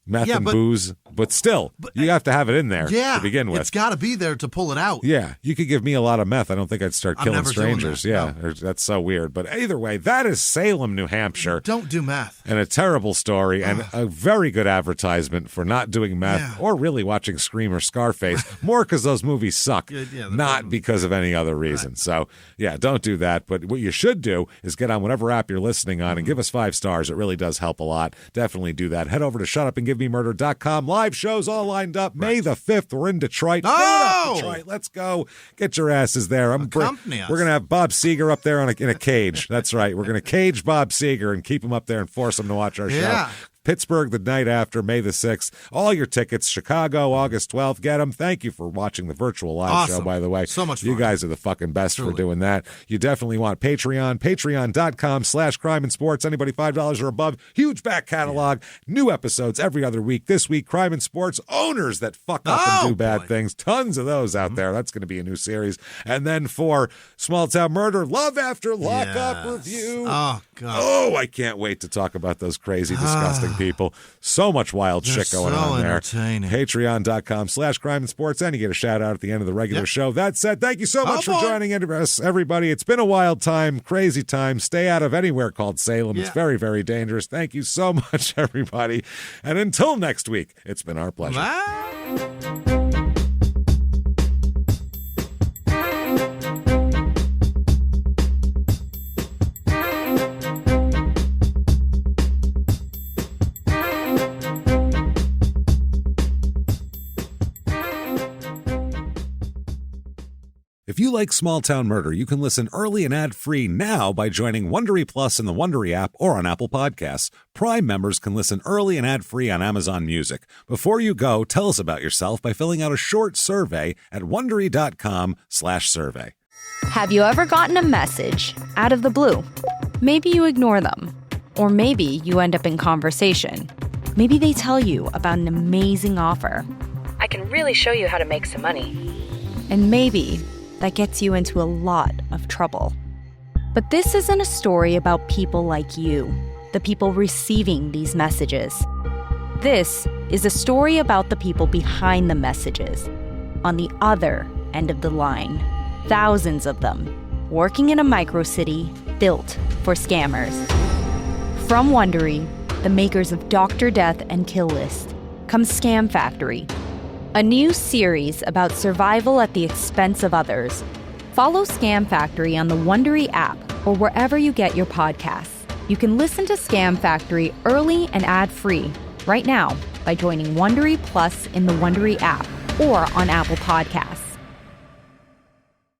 Meth and booze, but still, you have to have it in there to begin with. It's got to be there to pull it out. Yeah, you could give me a lot of meth. I don't think I'd start killing strangers. Yeah, no. That's so weird. But either way, that is Salem, New Hampshire. Don't do meth. And a terrible story and a very good advertisement for not doing meth or really watching Scream or Scarface. More because those movies suck, not because of any other reason. Right. So, yeah, don't do that. But what you should do is get on whatever app you're listening on and give us 5 stars. It really does help a lot. Definitely do that. Head over to shutupandgivememurder.com. Live shows all lined up. Right. May the 5th, we're in Detroit. Oh! Detroit. Let's go. Get your asses there. We're going to have Bob Seger up there in a cage. That's right. We're going to cage Bob Seger and keep him up there and force him to watch our show. Pittsburgh the night after, May the 6th. All your tickets, Chicago, August 12th. Get them. Thank you for watching the virtual live show, by the way. So much fun. You guys are the fucking best for doing that. You definitely want Patreon. Patreon.com/crime and sports. Anybody $5 or above. Huge back catalog. New episodes every other week. This week, crime and sports owners that fuck up and do bad things. Tons of those out there. That's going to be a new series. And then for Small Town Murder, Love After Lockup review. Oh, God. Oh, I can't wait to talk about those crazy, disgusting people. So much wild shit going on there. Patreon.com/crime and sports. And you get a shout out at the end of the regular show. That said, thank you so much for joining us, everybody. It's been a wild time, crazy time. Stay out of anywhere called Salem. It's very, very dangerous. Thank you so much, everybody. And until next week, it's been our pleasure. Bye. If you like Small Town Murder, you can listen early and ad-free now by joining Wondery Plus in the Wondery app or on Apple Podcasts. Prime members can listen early and ad-free on Amazon Music. Before you go, tell us about yourself by filling out a short survey at Wondery.com/survey. Have you ever gotten a message out of the blue? Maybe you ignore them. Or maybe you end up in conversation. Maybe they tell you about an amazing offer. I can really show you how to make some money. And maybe that gets you into a lot of trouble. But this isn't a story about people like you, the people receiving these messages. This is a story about the people behind the messages, on the other end of the line. Thousands of them, working in a microcity built for scammers. From Wondery, the makers of Dr. Death and Kill List, comes Scam Factory, a new series about survival at the expense of others. Follow Scam Factory on the Wondery app or wherever you get your podcasts. You can listen to Scam Factory early and ad-free right now by joining Wondery Plus in the Wondery app or on Apple Podcasts.